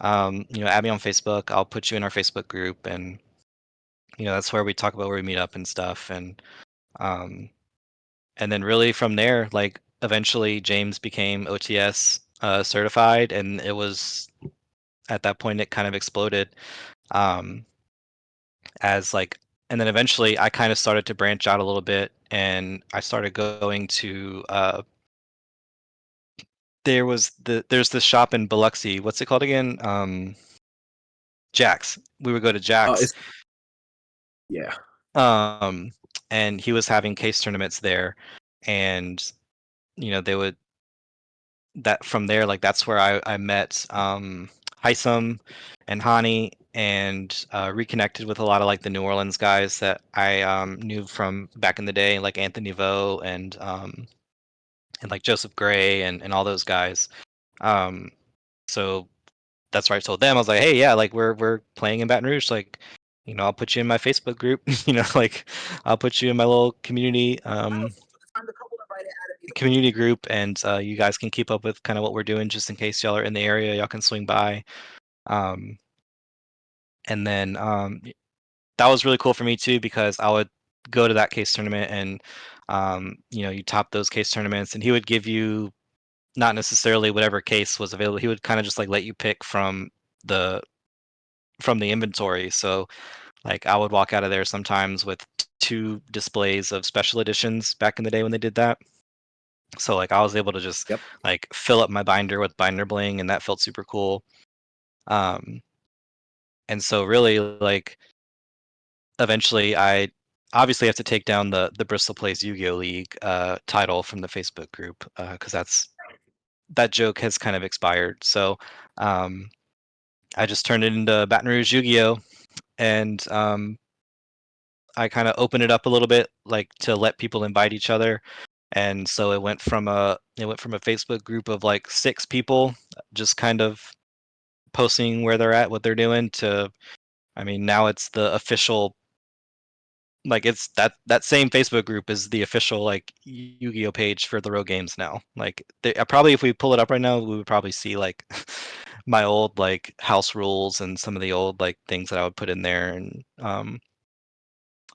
Add me on Facebook. I'll put you in our Facebook group, and that's where we talk about where we meet up and stuff." Um, and then really from there, like eventually James became OTS certified, and it was at that point it kind of exploded. Um, as like and then eventually I kind of started to branch out a little bit, and I started going to there's this shop in Biloxi. What's it called again? Jack's. We would go to Jack's. It's yeah. Um and he was having case tournaments there, and they would that from there, like that's where I met Hisam and Hani, and reconnected with a lot of like the New Orleans guys that I knew from back in the day, like Anthony Vo and like Joseph Gray and all those guys. Um, so that's where I told them, I was like, hey, yeah, like we're playing in Baton Rouge, like I'll put you in my Facebook group, like I'll put you in my little community group, and you guys can keep up with kind of what we're doing, just in case y'all are in the area, y'all can swing by. um, and then that was really cool for me too, because I would go to that case tournament, and you top those case tournaments, and he would give you not necessarily whatever case was available. He would kind of just like let you pick the the inventory. So like I would walk out of there sometimes with two displays of special editions back in the day when they did that. So like I was able to just Yep. like fill up my binder with binder bling, and that felt super cool. Um, and so really like eventually I obviously have to take down the Bristol Plays Yu-Gi-Oh League title from the Facebook group, because that joke has kind of expired. So um, I just turned it into Baton Rouge Yu-Gi-Oh, and I kind of opened it up a little bit, like to let people invite each other. And so it went from a Facebook group of like 6 people, just kind of posting where they're at, what they're doing, to, I mean, now it's the official, like, it's that same Facebook group is the official, like, Yu-Gi-Oh page for the Rogue games now. Like, probably if we pull it up right now, we would probably see like my old like house rules and some of the old like things that I would put in there, and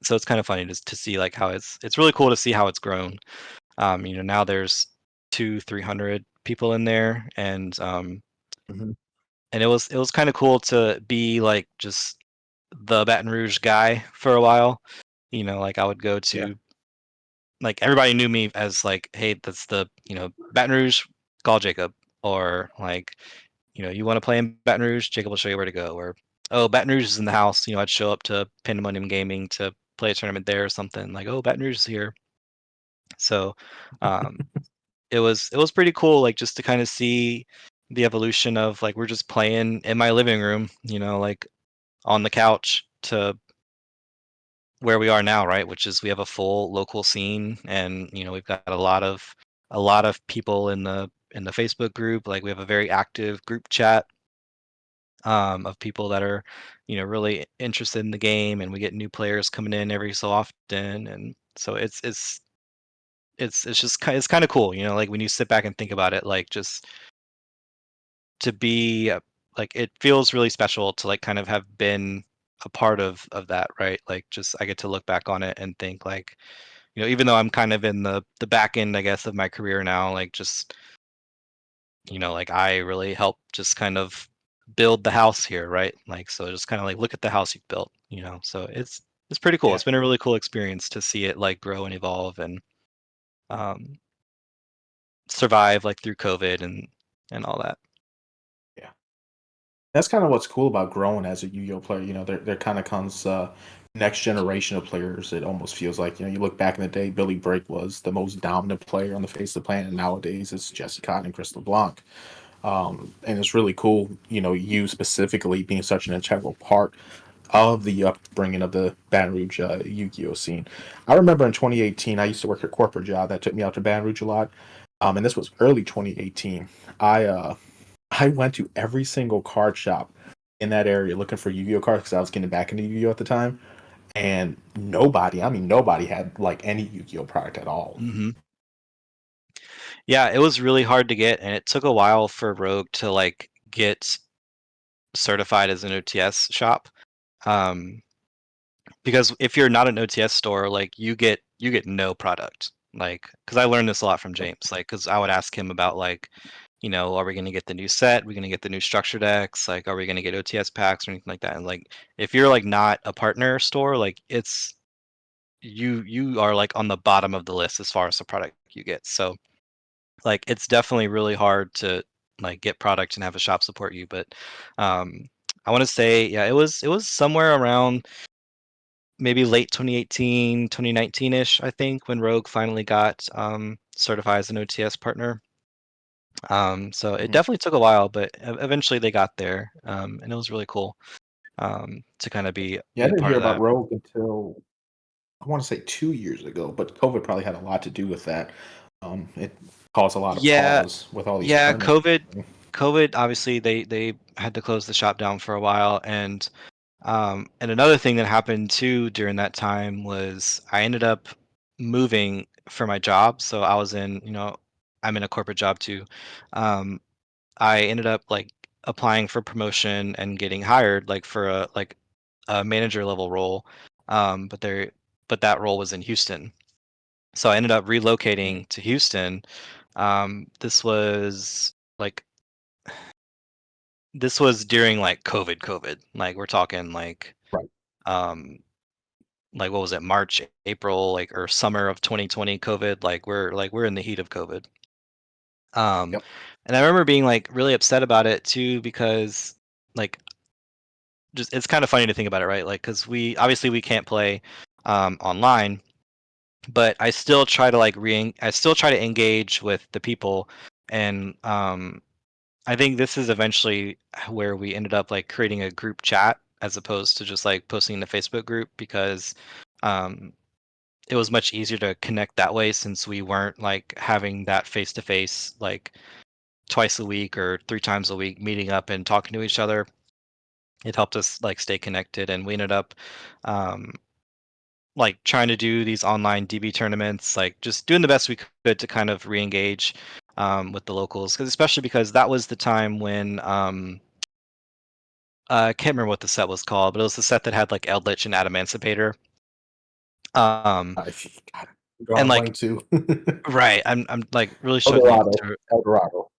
so it's kind of funny to see like how it's really cool to see how it's grown. Now there's 300 people in there, Hmm. and it was kind of cool to be like just the Baton Rouge guy for a while. Like I would go Yeah. to, like, everybody knew me as like, hey, that's the, Baton Rouge, call Jacob, or like, you want to play in Baton Rouge, Jacob will show you where to go, or, oh, Baton Rouge is in the house. I'd show up to Pandemonium Gaming to play a tournament there or something, like, oh, Baton Rouge is here. So um, it was pretty cool, like, just to kind of see the evolution of, like, we're just playing in my living room, like on the couch, to where we are now, right? Which is we have a full local scene, and we've got a lot of people in the Facebook group. Like, we have a very active group chat, of people that are really interested in the game, and we get new players coming in every so often, and so it's just it's kind of cool, like, when you sit back and think about it, like, just to be, like, it feels really special to, like, kind of have been a part of that, right? Like, just I get to look back on it and think, like, even though I'm kind of in the back end, I guess, of my career now, like, just, like, I really helped just kind of build the house here, right? Like, so just kind of like, look at the house you've built, so it's pretty cool. Yeah. It's been a really cool experience to see it, like, grow and evolve, and um survive, like, through COVID and all that. Yeah. That's kind of what's cool about growing as a Yu-Gi-Oh player. There kind of comes next generation of players. It almost feels like, you look back in the day, Billy Brake was the most dominant player on the face of the planet. And nowadays, it's Jesse Cotton and Crystal Blanc. And it's really cool, you specifically being such an integral part of the upbringing of the Baton Rouge Yu-Gi-Oh scene. I remember in 2018, I used to work a corporate job that took me out to Baton Rouge a lot. And this was early 2018. I went to every single card shop in that area looking for Yu-Gi-Oh cards because I was getting back into Yu-Gi-Oh at the time, and nobody, I mean nobody, had like any Yu-Gi-Oh product at all. hmm Yeah, it was really hard to get, and it took a while for Rogue to, like, get certified as an OTS shop. Um, because if you're not an OTS store, like, you get no product. Like, because I learned this a lot from James. Like, because I would ask him about, like, are we going to get the new set? Are we going to get the new structure decks? Like, are we going to get OTS packs or anything like that? And, like, if you're, like, not a partner store, like, it's you are, like, on the bottom of the list as far as the product you get. So, like, it's definitely really hard to, like, get product and have a shop support you. But um, I want to say, yeah, it was somewhere around maybe late 2018, 2019-ish, I think, when Rogue finally got certified as an OTS partner. So it Mhm. definitely took a while, but eventually they got there, and it was really cool, to kind of be Yeah, I be a didn't part hear of about that. Rogue until I want to say 2 years ago, but COVID probably had a lot to do with that. It caused a lot of Yeah, pause with all these yeah. tournaments. COVID. Obviously, they had to close the shop down for a while, and another thing that happened too during that time was I ended up moving for my job. So I was in, I'm in a corporate job too. Um, I ended up, like, applying for promotion and getting hired, like, for a manager level role. But that role was in Houston. So I ended up Mm. relocating to Houston. This was like during, like, COVID. Like, we're talking, Right. um like, what was it, March, April, like, or summer of 2020 COVID. Like, we're in the heat of COVID. Um, Yep. and I remember being, like, really upset about it too, because, like, just, it's kind of funny to think about it, right? Like, because we can't play online, but I still try to, like, I still try to engage with the people, and I think this is eventually where we ended up, like, creating a group chat as opposed to just, like, posting in the Facebook group, because um, it was much easier to connect that way, since we weren't, like, having that face to face, like, twice a week or 3 times a week, meeting up and talking to each other. It helped us like stay connected, and we ended up um, like trying to do these online DB tournaments, like just doing the best we could to kind of re-engage with the locals, because especially because that was the time when I can't remember what the set was called, but it was the set that had like Eldritch and Adamantipator. Um, I God, I'm and drawing a like blank too. right, I'm like really struggling Eldorado. to Eldorado.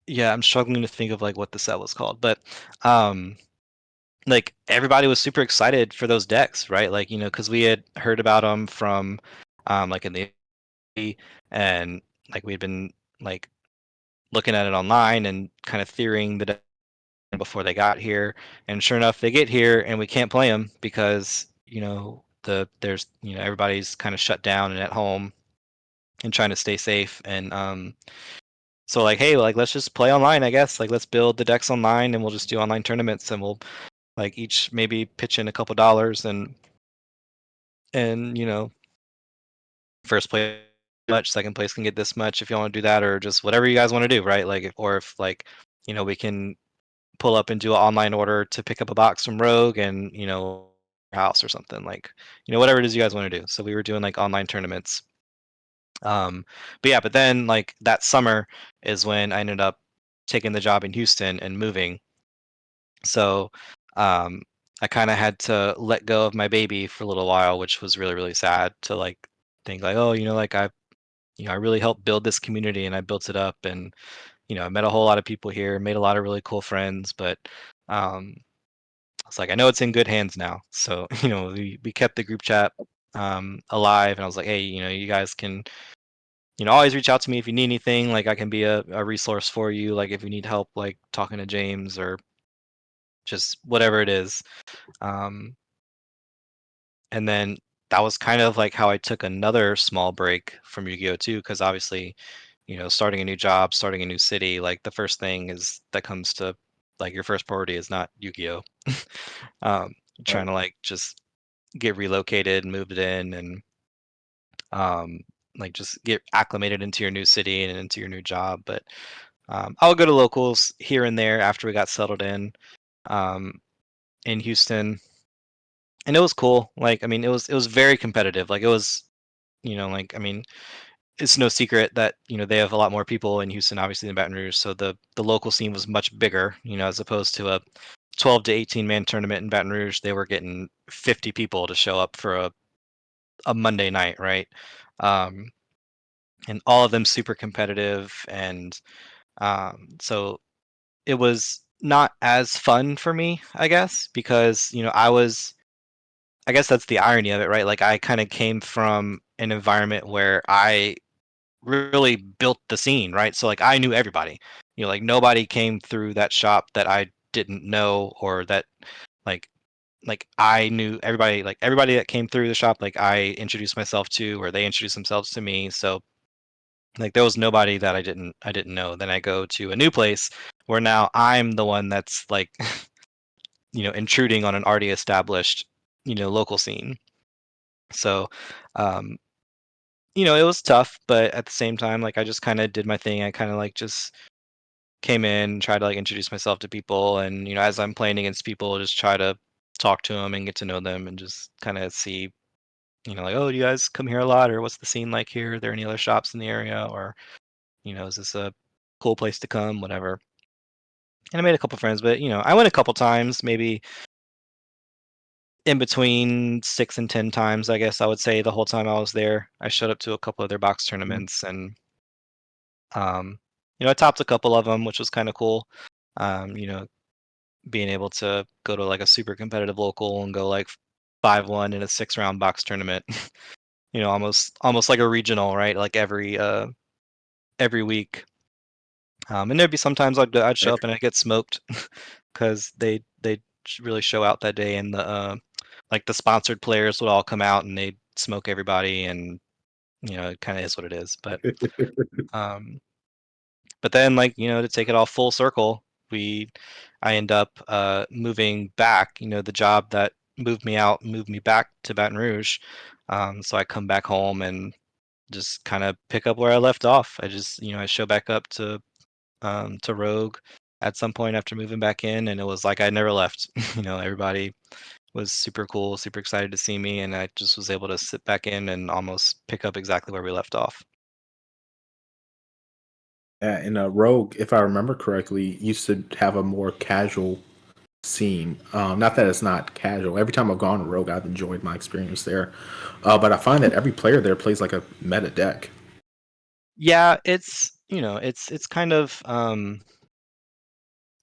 yeah, I'm struggling to think of like what the set was called, but um like everybody was super excited for those decks, right? Like, because we had heard about them from like in the and like we'd been like looking at it online and kind of theorying the deck before they got here. And sure enough, they get here and we can't play them because there's everybody's kind of shut down and at home and trying to stay safe. And so like, hey, like let's just play online, I guess. Like let's build the decks online and we'll just do online tournaments and we'll like each maybe pitch in a couple dollars and first place much, second place can get this much if you want to do that, or just whatever you guys want to do, right? Like or if like we can pull up and do an online order to pick up a box from Rogue and house or something, like whatever it is you guys want to do. So we were doing like online tournaments. But yeah, but then like that summer is when I ended up taking the job in Houston and moving. So um, I kind of had to let go of my baby for a little while, which was really, really sad to like think like, oh, like I really helped build this community and I built it up and, I met a whole lot of people here, made a lot of really cool friends, but um, it's like, I know it's in good hands now. So, we kept the group chat alive and I was like, hey, you guys can, always reach out to me if you need anything. Like I can be a resource for you. Like if you need help, like talking to James or just whatever it is. Um, and then that was kind of like how I took another small break from Yu-Gi-Oh too, because obviously, starting a new job, starting a new city, like the first thing is that comes to like your first priority is not Yu-Gi-Oh. um, Right. trying to like just get relocated, moved in, and um, like just get acclimated into your new city and into your new job. But I would go to locals here and there after we got settled um, in Houston, and it was cool. Like, I mean, it was very competitive. Like, it was, like, I mean, it's no secret that they have a lot more people in Houston, obviously, than Baton Rouge. So the local scene was much bigger. As opposed to a 12 to 18 man tournament in Baton Rouge, they were getting 50 people to show up for a Monday night, right? Um, and all of them super competitive, and so it was not as fun for me, I guess, because I guess that's the irony of it, right? Like I kind of came from an environment where I really built the scene, right? So like I knew everybody. Like nobody came through that shop that I didn't know or that like like I knew everybody, like everybody that came through the shop, like I introduced myself to or they introduced themselves to me. So like there was nobody that I didn't know. Then I go to a new place where now I'm the one that's like intruding on an already established local scene. So um it was tough, but at the same time, like I just kind of did my thing. I kind of like just came in, tried to like introduce myself to people, and as I'm playing against people, just try to talk to them and get to know them, and just kind of see, like, oh, do you guys come here a lot, or what's the scene like here? Are there any other shops in the area, or is this a cool place to come? Whatever. And I made a couple friends, but I went a couple times, maybe in between 6 and 10 times, I guess I would say the whole time I was there. I showed up to a couple of their box Mhm. tournaments and Um, I topped a couple of them, which was kind of cool. Um, you know, being able to go to like a super competitive local and go like 5-1 in a 6 round box tournament. Almost like a regional, right? Like every week. And there'd be sometimes I'd show up and I'd get smoked because they really show out that day, and like the sponsored players would all come out and they'd smoke everybody, and it kind of is what it is. Um, But then, like, to take it all full circle, I end up moving back. The job that moved me out moved me back to Baton Rouge. So I come back home and just kind of pick up where I left off. I just, I show back up to to Rogue at some point after moving back in, and it was like I never left. Everybody was super cool, super excited to see me, and I just was able to sit back in and almost pick up exactly where we left off. Yeah, and Rogue, if I remember correctly, used to have a more casual scene. Not that it's not casual. Every time I've gone to Rogue, I've enjoyed my experience there. But I find that every player there plays like a meta deck. Yeah, it's kind of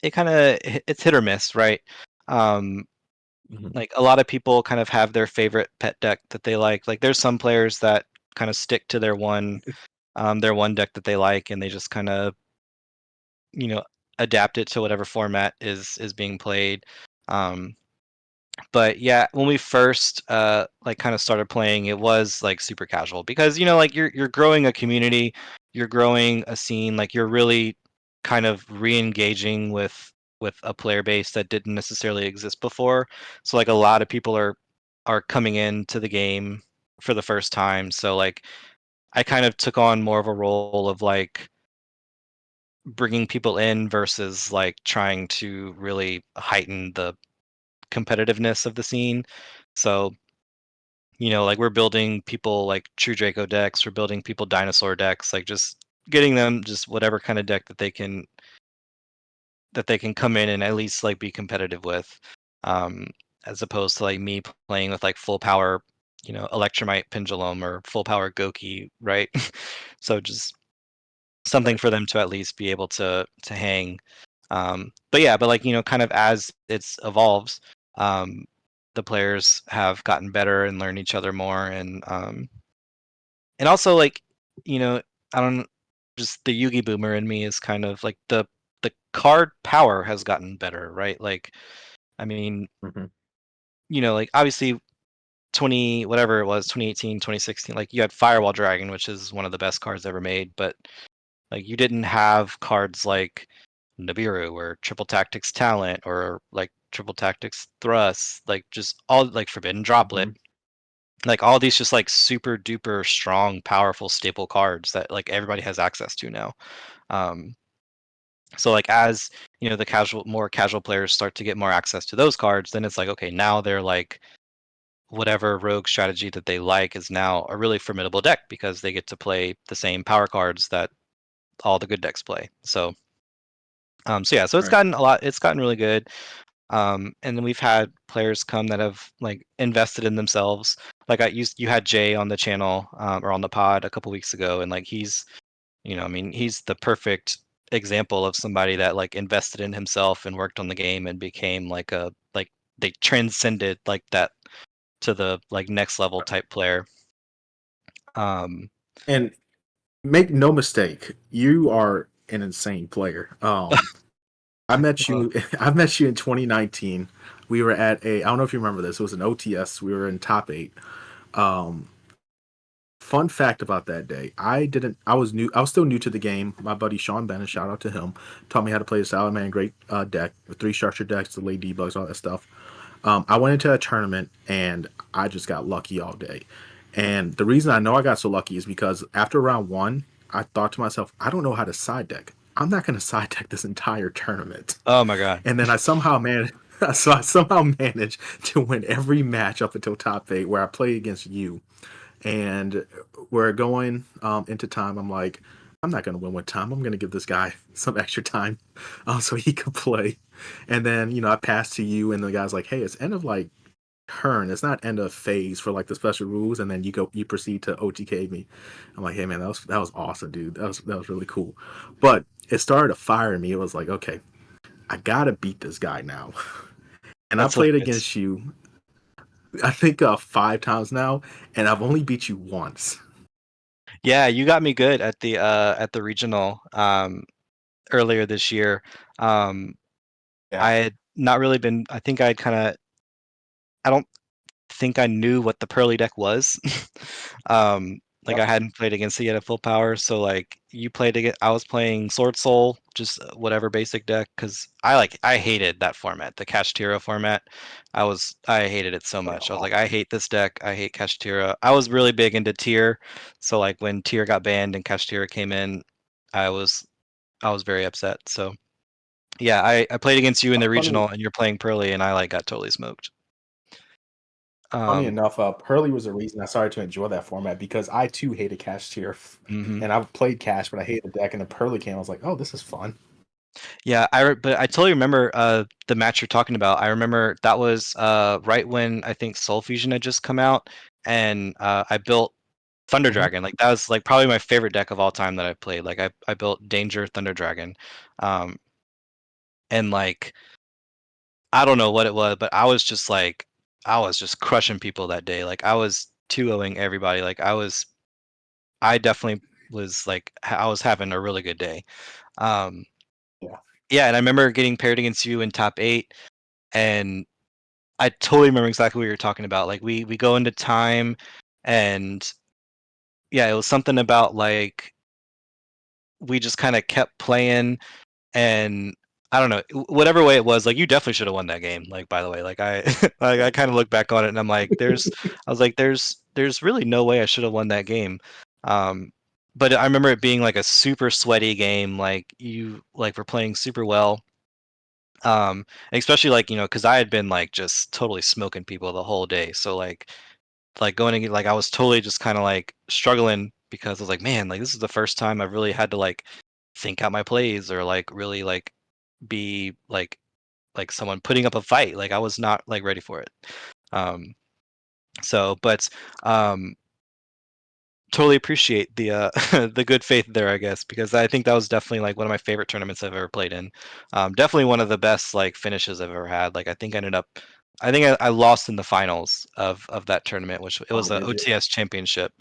it's hit or miss, right? Um, Mhm. like a lot of people kind of have their favorite pet deck that they like. Like there's some players that kind of stick to their one deck that they like, and they just kind of you know adapt it to whatever format is being played. Um, but yeah, when we first like kind of started playing, it was like super casual because like you're growing a community, you're growing a scene, like you're really kind of re-engaging with a player base that didn't necessarily exist before. So like a lot of people are coming into the game for the first time. So like I kind of took on more of a role of like bringing people in versus like trying to really heighten the competitiveness of the scene. So, like we're building people like True Draco decks, we're building people dinosaur decks, like just getting them just whatever kind of deck that they can come in and at least like be competitive with. Um, as opposed to like me playing with like full power, Electromite Pendulum or full power Goki, right? So just something Right. for them to at least be able to hang. But yeah, but like kind of as it's evolves, um, the players have gotten better and learned each other more, and also like you know I don't just the Yugi boomer in me is kind of like the card power has gotten better, right? Like I mean, Mhm. like obviously 20 whatever it was 2018 2016 like you had Firewall Dragon, which is one of the best cards ever made, but like you didn't have cards like Nibiru or Triple Tactics Talent or like Triple Tactics Thrust, like just all like Forbidden Droplet. Mhm. Like all these just like super duper strong, powerful staple cards that like everybody has access to now. Um, so like as the more casual players start to get more access to those cards, then it's like okay, now they're like whatever rogue strategy that they like is now a really formidable deck because they get to play the same power cards that all the good decks play. So yeah, so Right. it's gotten really good. And then we've had players come that have like invested in themselves. Like you had Jay on the channel or on the pod a couple weeks ago, and like I mean, he's the perfect example of somebody that like invested in himself and worked on the game and became like they transcended like that to the like next level type player. Um, And make no mistake, you are an insane player. I met uh, you. I met you in 2019. We were at a. I don't know if you remember this. It was an OTS. We were in top eight. Um, Fun fact about that day, I didn't. I was new. I was still new to the game. My buddy Sean Bennett, shout out to him, taught me how to play the Salaman. Great deck with three structured decks, delay debugs, all that stuff. I went into a tournament and I just got lucky all day. And the reason I know I got so lucky is because after round one, I thought to myself, I don't know how to side deck. I'm not going to side deck this entire tournament. oh my god. And then I somehow managed. So I somehow managed to win every match up until top eight, where I played against you. And we're going into time. I'm like, I'm not going to win with time. I'm going to give this guy some extra time so he could play. And then, I passed to you, and the guy's like, hey, it's end of like turn. It's not end of phase for like the special rules. And then you proceed to OTK me. I'm like, hey, man, that was awesome, dude. That was really cool. But it started to fire me. It was like, okay, I got to beat this guy now. And I That's played hilarious. against you, I think, 5 times now, and I've only beat you once. Yeah, you got me good at the regional earlier this year. Um, I Yeah. had not really been. I think I'd kind of. I don't think I knew what the Pearly deck was. Like Yep. I hadn't played against it yet at full power, so like you played against. I was playing Sword Soul, just whatever basic deck, because I hated that format, the Kashtira format. I hated it so Yeah. much. I was like, I hate this deck. I hate Kashtira. I was really big into Tier, so like when Tier got banned and Kashtira came in, I was I was very upset. So yeah, I played against you in the Funny, regional, and you're playing Pearly, and I like got totally smoked. funny Um, enough, Hurley was the reason I started to enjoy that format because I too hated Cash Tier, mhm. and I've played Cash, but I hated the deck. And the Pearly came, I was like, oh, this is fun. Yeah, but I totally remember the match you're talking about. I remember that was right when I think Soul Fusion had just come out, and I built Thunder Mhm. Dragon. Like that was like probably my favorite deck of all time that I've played. Like I built Danger Thunder Dragon, um, and like I don't know what it was, but I was just crushing people that day. Like I was 2-0ing everybody. I definitely was like I was having a really good day. Um, Yeah. yeah, and I remember getting paired against you in top eight, and I totally remember exactly what you're talking about. Like we go into time, and yeah, it was something about like we just kind of kept playing, and I don't know, whatever way it was, like you definitely should have won that game. Like by the way, like I like I kind of look back on it and I'm like, I was like, there's really no way I should have won that game. Um, but I remember it being like a super sweaty game. Like you like were playing super well. Especially like because I had been like just totally smoking people the whole day. So like going to get like I was totally just kind of like struggling because I was like, man, like this is the first time I've really had to like think out my plays or like really like be like someone putting up a fight. Like I was not like ready for it. Um but um totally appreciate the the good faith there, I guess, because I think that was definitely like one of my favorite tournaments I've ever played in. Definitely one of the best like finishes I've ever had. Like I think I lost in the finals of that tournament, which it Oh, was a did you? OTS championship.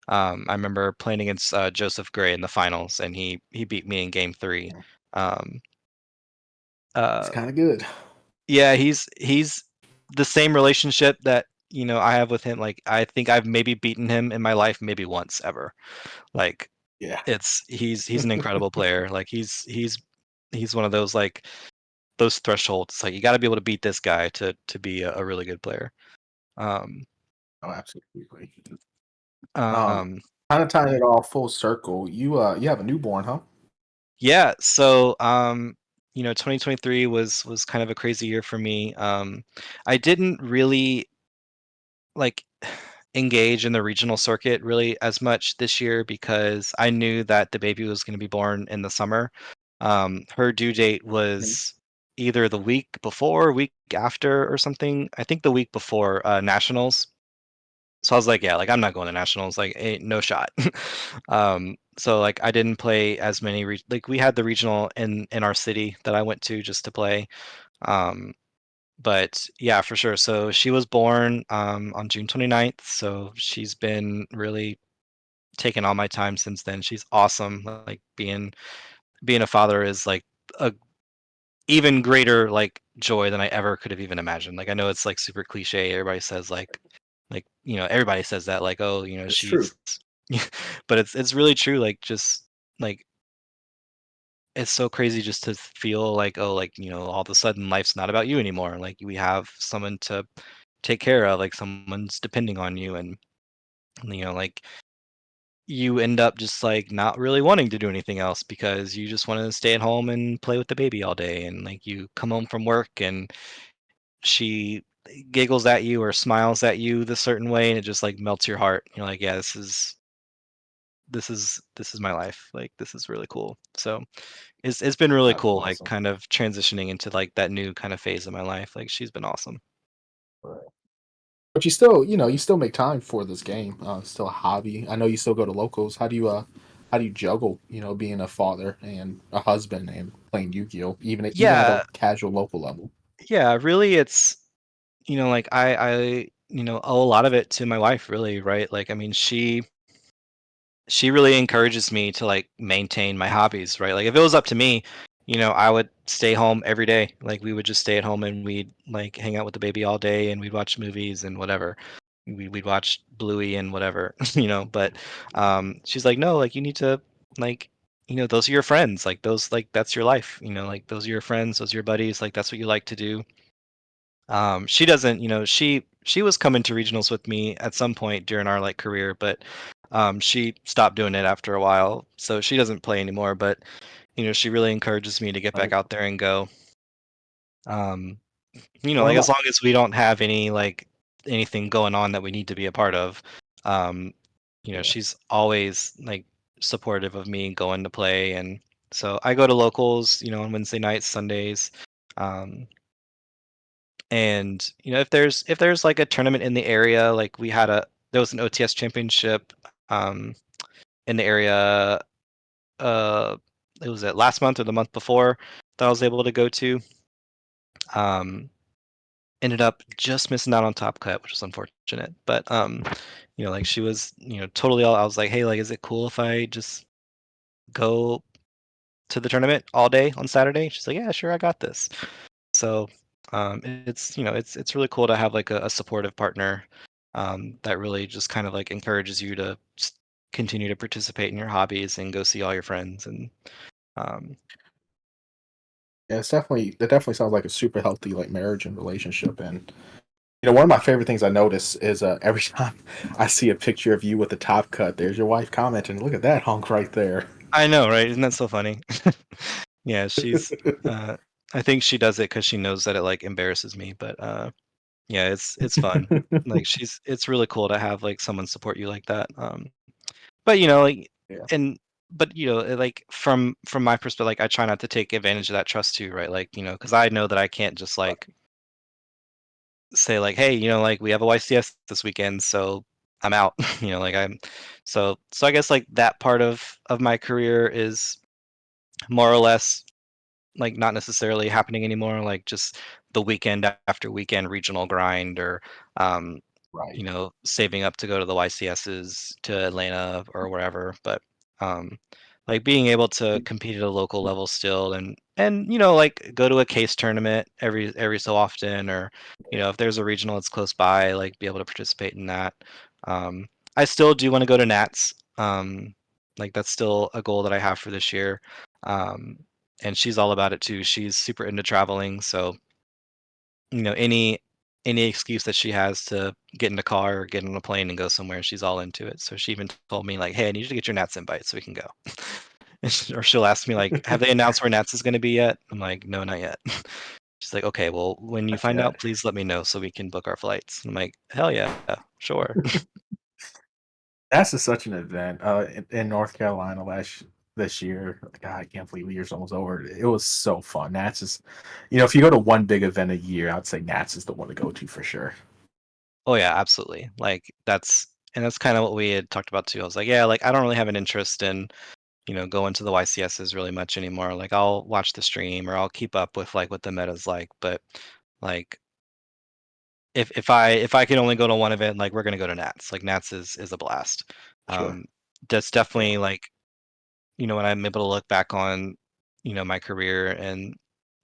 I remember playing against Joseph Gray in the finals, and he beat me in game three. Yeah. Um, He's uh, kind of good. yeah, he's the same relationship that I have with him. Like I think I've maybe beaten him in my life maybe once ever. Like Yeah. he's an incredible player. Like he's one of those like those thresholds. Like you got to be able to beat this guy to be a really good player. Um, Oh, absolutely. Um, um, Kind of tying it all full circle. You have a newborn, huh? yeah. So 2023 was kind of a crazy year for me. I didn't really like engage in the regional circuit really as much this year because I knew that the baby was going to be born in the summer. Her due date Mhm. was either the week before, week after, or something. I think the week before nationals. So I was like, yeah, like I'm not going to nationals, like ain't no shot. So like I didn't play as many. Like we had the regional in our city that I went to just to play. Um, but yeah, for sure. So she was born on June 29th. So she's been really taking all my time since then. She's awesome. Like being a father is like a even greater like joy than I ever could have even imagined. Like I know it's like super cliche. Everybody says like everybody says that like oh It's true. she's but it's really true. Like just like it's so crazy just to feel like oh like all of a sudden life's not about you anymore. Like we have someone to take care of, like someone's depending on you, and like you end up just like not really wanting to do anything else because you just want to stay at home and play with the baby all day, and like you come home from work and she giggles at you or smiles at you the certain way and it just like melts your heart. You're like, yeah, this is my life. Like this is really cool. So it's been really That's cool, like awesome. kind of transitioning into like that new kind of phase of my life. Like she's been awesome. Right. But you still make time for this game. It's still a hobby. I know you still go to locals. How do you juggle, being a father and a husband and playing Yu-Gi-Oh, even at a Yeah, casual local level? yeah, really it's like I owe a lot of it to my wife, really, right? Like I mean she really encourages me to like maintain my hobbies, right? Like if it was up to me, I would stay home every day. Like we would just stay at home and we'd like hang out with the baby all day and we'd watch movies and whatever. We'd watch Bluey and whatever, but she's like, no, like you need to like those are your friends. Like those like that's your life, like those are your friends, those are your buddies, like that's what you like to do. She doesn't, she was coming to regionals with me at some point during our like career, but she stopped doing it after a while, so she doesn't play anymore. But She really encourages me to get back Right. out there and go. Um, What like as about long as we don't have any like anything going on that we need to be a part of, um, yeah. she's always like supportive of me going to play, and so I go to locals, on Wednesday nights, Sundays, um, and if there's like a tournament in the area, like there was an OTS championship um, in the area. Uh, it was it last month or the month before that I was able to go to. Um, Ended up just missing out on top cut, which was unfortunate. But like she was, totally all. I was like, hey, like, is it cool if I just go to the tournament all day on Saturday? She's like, yeah, sure, I got this. So it's really cool to have like a supportive partner that really just kind of like encourages you to continue to participate in your hobbies and go see all your friends and um, Yeah, that definitely sounds like a super healthy like marriage and relationship. And one of my favorite things I notice is every time I see a picture of you with the top cut, there's your wife commenting, "Look at that hunk right there." I know, right? Isn't that so funny? Yeah, uh, I think she does it because she knows that it like embarrasses me, but yeah, it's fun. Like it's really cool to have like someone support you like that. But like Yeah, and but like from my perspective, like I try not to take advantage of that trust too, right? Like because I know that I can't just like say like, hey, like we have a YCS this weekend, so I'm out. Like so I guess like that part of my career is more or less like not necessarily happening anymore, like just the weekend after weekend regional grind or um, right. saving up to go to the YCSs to Atlanta or wherever. But um, like being able to compete at a local level still and like go to a case tournament every so often or if there's a regional that's close by, like be able to participate in that. Um, I still do want to go to Nats. Like that's still a goal that I have for this year. Um, and she's all about it too. She's super into traveling, so any excuse that she has to get in a car or get on a plane and go somewhere, she's all into it. So she even told me like, "Hey, I need you to get your Nats invite so we can go." Or she'll ask me like, "Have they announced where Nats is going to be yet?" I'm like, "No, not yet." She's like, "Okay, well, when you Not find yet. out, please let me know so we can book our flights." I'm like, "Hell yeah, sure." That's just such an event in North Carolina this year. God, I can't believe the year's almost over. It was so fun. Nats is, if you go to one big event a year, I'd say Nats is the one to go to for sure. Oh yeah, absolutely. Like that's kind of what we had talked about too. I was like, yeah, like I don't really have an interest in go into the YCSs really much anymore. Like I'll watch the stream or I'll keep up with like what the meta's like, but like if I can only go to one event, like we're gonna go to Nats. Like Nats is a blast. Sure. Um, that's Yeah. definitely like when I'm able to look back on my career and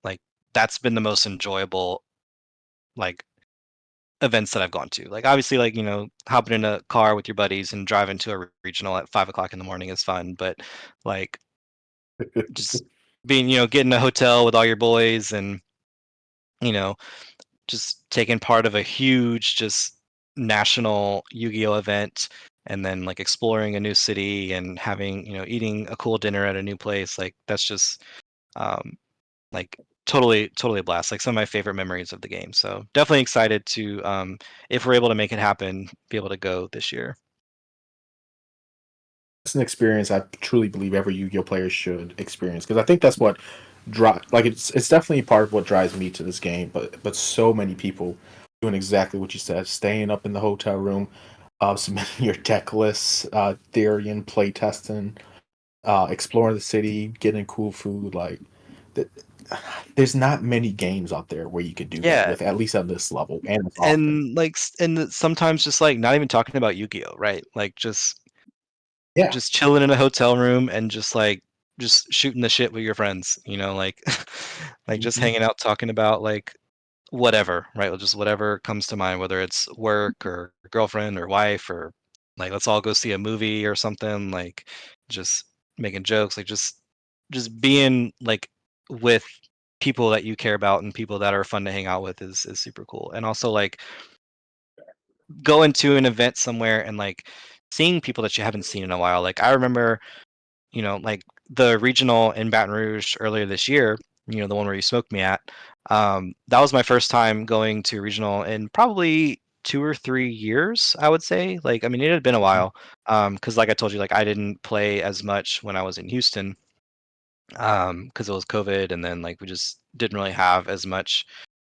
like that's been the most enjoyable like events that I've gone to. Like obviously like hopping in a car with your buddies and driving to a regional at 5 o'clock in the morning is fun, but like just being, getting a hotel with all your boys and, you know, just taking part of a huge, just national Yu-Gi-Oh event and then like exploring a new city and having, eating a cool dinner at a new place. Like that's just um, like totally a blast. Like some of my favorite memories of the game. So definitely excited to, if we're able to make it happen, be able to go this year. It's an experience I truly believe every Yu-Gi-Oh player should experience because I think that's what like it's definitely part of what drives me to this game. But so many people doing exactly what you said, staying up in the hotel room, submitting your deck lists, theory play testing, exploring the city, getting cool food. Like, th- there's not many games out there where you could do that Yeah, with at least at this level and as often. and like sometimes just like not even talking about Yu-Gi-Oh, right? Like Yeah. just chilling in a hotel room and just like just shooting the shit with your friends, like like just Hmm. hanging out talking about like whatever, right? Just whatever comes to mind, whether it's work or girlfriend or wife or like let's all go see a movie or something, like just making jokes, like just being like with people that you care about and people that are fun to hang out with is super cool. And also like going to an event somewhere and like seeing people that you haven't seen in a while. Like I remember like the regional in Baton Rouge earlier this year, the one where you smoked me at, that was my first time going to regional in probably 2 or 3 years, I would say. Like, I mean, it had been a while, because like I told you, like I didn't play as much when I was in Houston, because it was COVID, and then like we just didn't really have as much.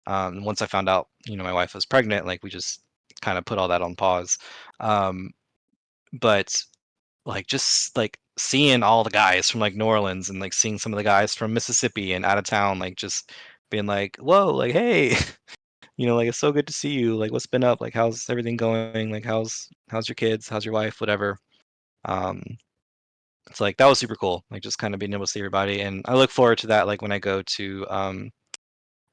Once I found out, my wife was pregnant, like we just kind of put all that on pause. Um, but like just like seeing all the guys from like New Orleans and like seeing some of the guys from Mississippi and out of town, like just being like, whoa, like hey, like it's so good to see you. Like what's been up? Like how's everything going? Like how's your kids? How's your wife? Whatever. Um, it's like that was super cool. Like just kind of being able to see everybody, and I look forward to that. Like when I go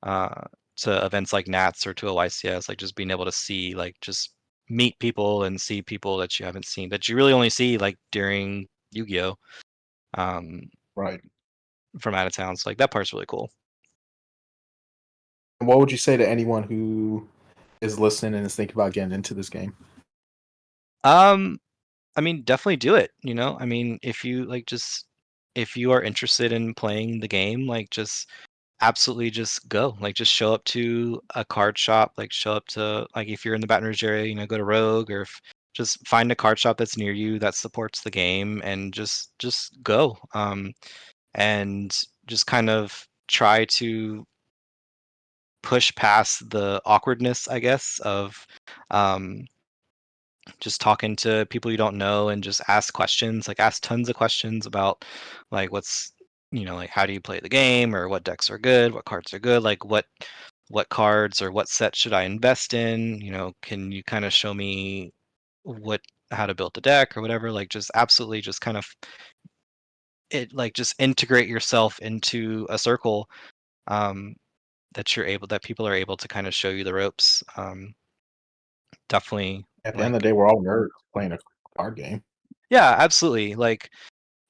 uh to events like Nats or to a YCS, like just being able to see like just meet people and see people that you haven't seen that you really only see like during Yu-Gi-Oh, um, Right. from out of town. So like that part's really cool. And what would you say to anyone who is listening and is thinking about getting into this game? Um, I mean, definitely do it. I mean, if you are interested in playing the game, like just absolutely just go. Like just show up to a card shop. Like show up to like if you're in the Baton Rouge area, go to Rogue, or just find a card shop that's near you that supports the game, and just go. And just kind of try to push past the awkwardness, I guess, of um, just talking to people you don't know, and just ask questions. Like ask tons of questions about like like how do you play the game, or what decks are good, what cards are good, like what cards or what set should I invest in? Can you kind of show me what how to build the deck or whatever? Like just absolutely just kind of just integrate yourself into a circle, um, that people are able to kind of show you the ropes. Definitely, At the end of like the day, we're all nerds playing a card game. yeah, absolutely. Like,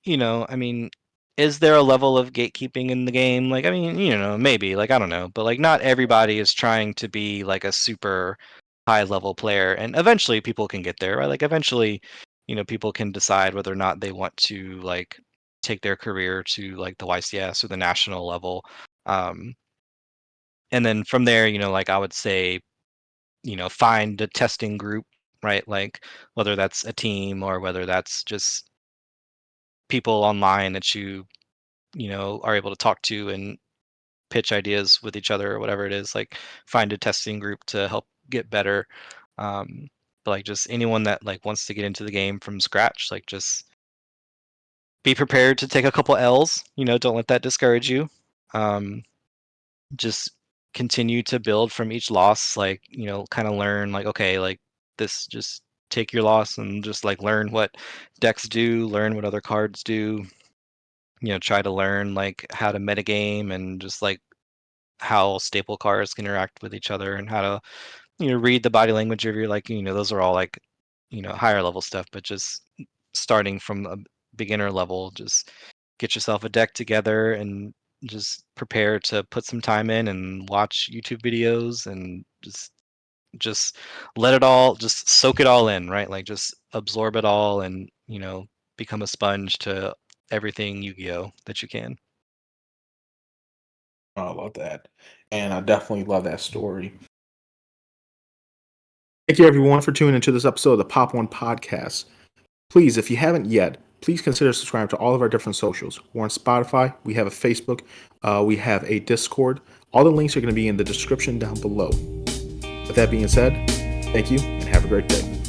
I mean, is there a level of gatekeeping in the game? Like, I mean, maybe, like, I don't know, but like, not everybody is trying to be like a super high level player, and eventually people can get there, right? Like, eventually, people can decide whether or not they want to like take their career to like the YCS or the national level. Um, and then from there, like I would say, find a testing group, right? Like whether that's a team or whether that's just people online that are able to talk to and pitch ideas with each other or whatever it is. Like find a testing group to help get better. um but like just anyone that like wants to get into the game from scratch, like just be prepared to take a couple L's. Don't let that discourage you. Just continue to build from each loss, like kind of learn like, okay, like this, just take your loss and just like learn what decks do, learn what other cards do. Try to learn like how to metagame, and just like how staple cards can interact with each other, and how to read the body language of your, like, those are all like higher level stuff. But just starting from a beginner level, just get yourself a deck together, and just prepare to put some time in and watch YouTube videos, and just let it all, just soak it all in, right? Like just absorb it all, and become a sponge to everything Yu-Gi-Oh that you can. Oh, I love that. And I definitely love that story. Thank you, everyone, for tuning into this episode of the Pop.1 podcast. Please, if you haven't yet, please consider subscribing to all of our different socials. We're on Spotify. We have a Facebook. We have a Discord. All the links are going to be in the description down below. With that being said, thank you and have a great day.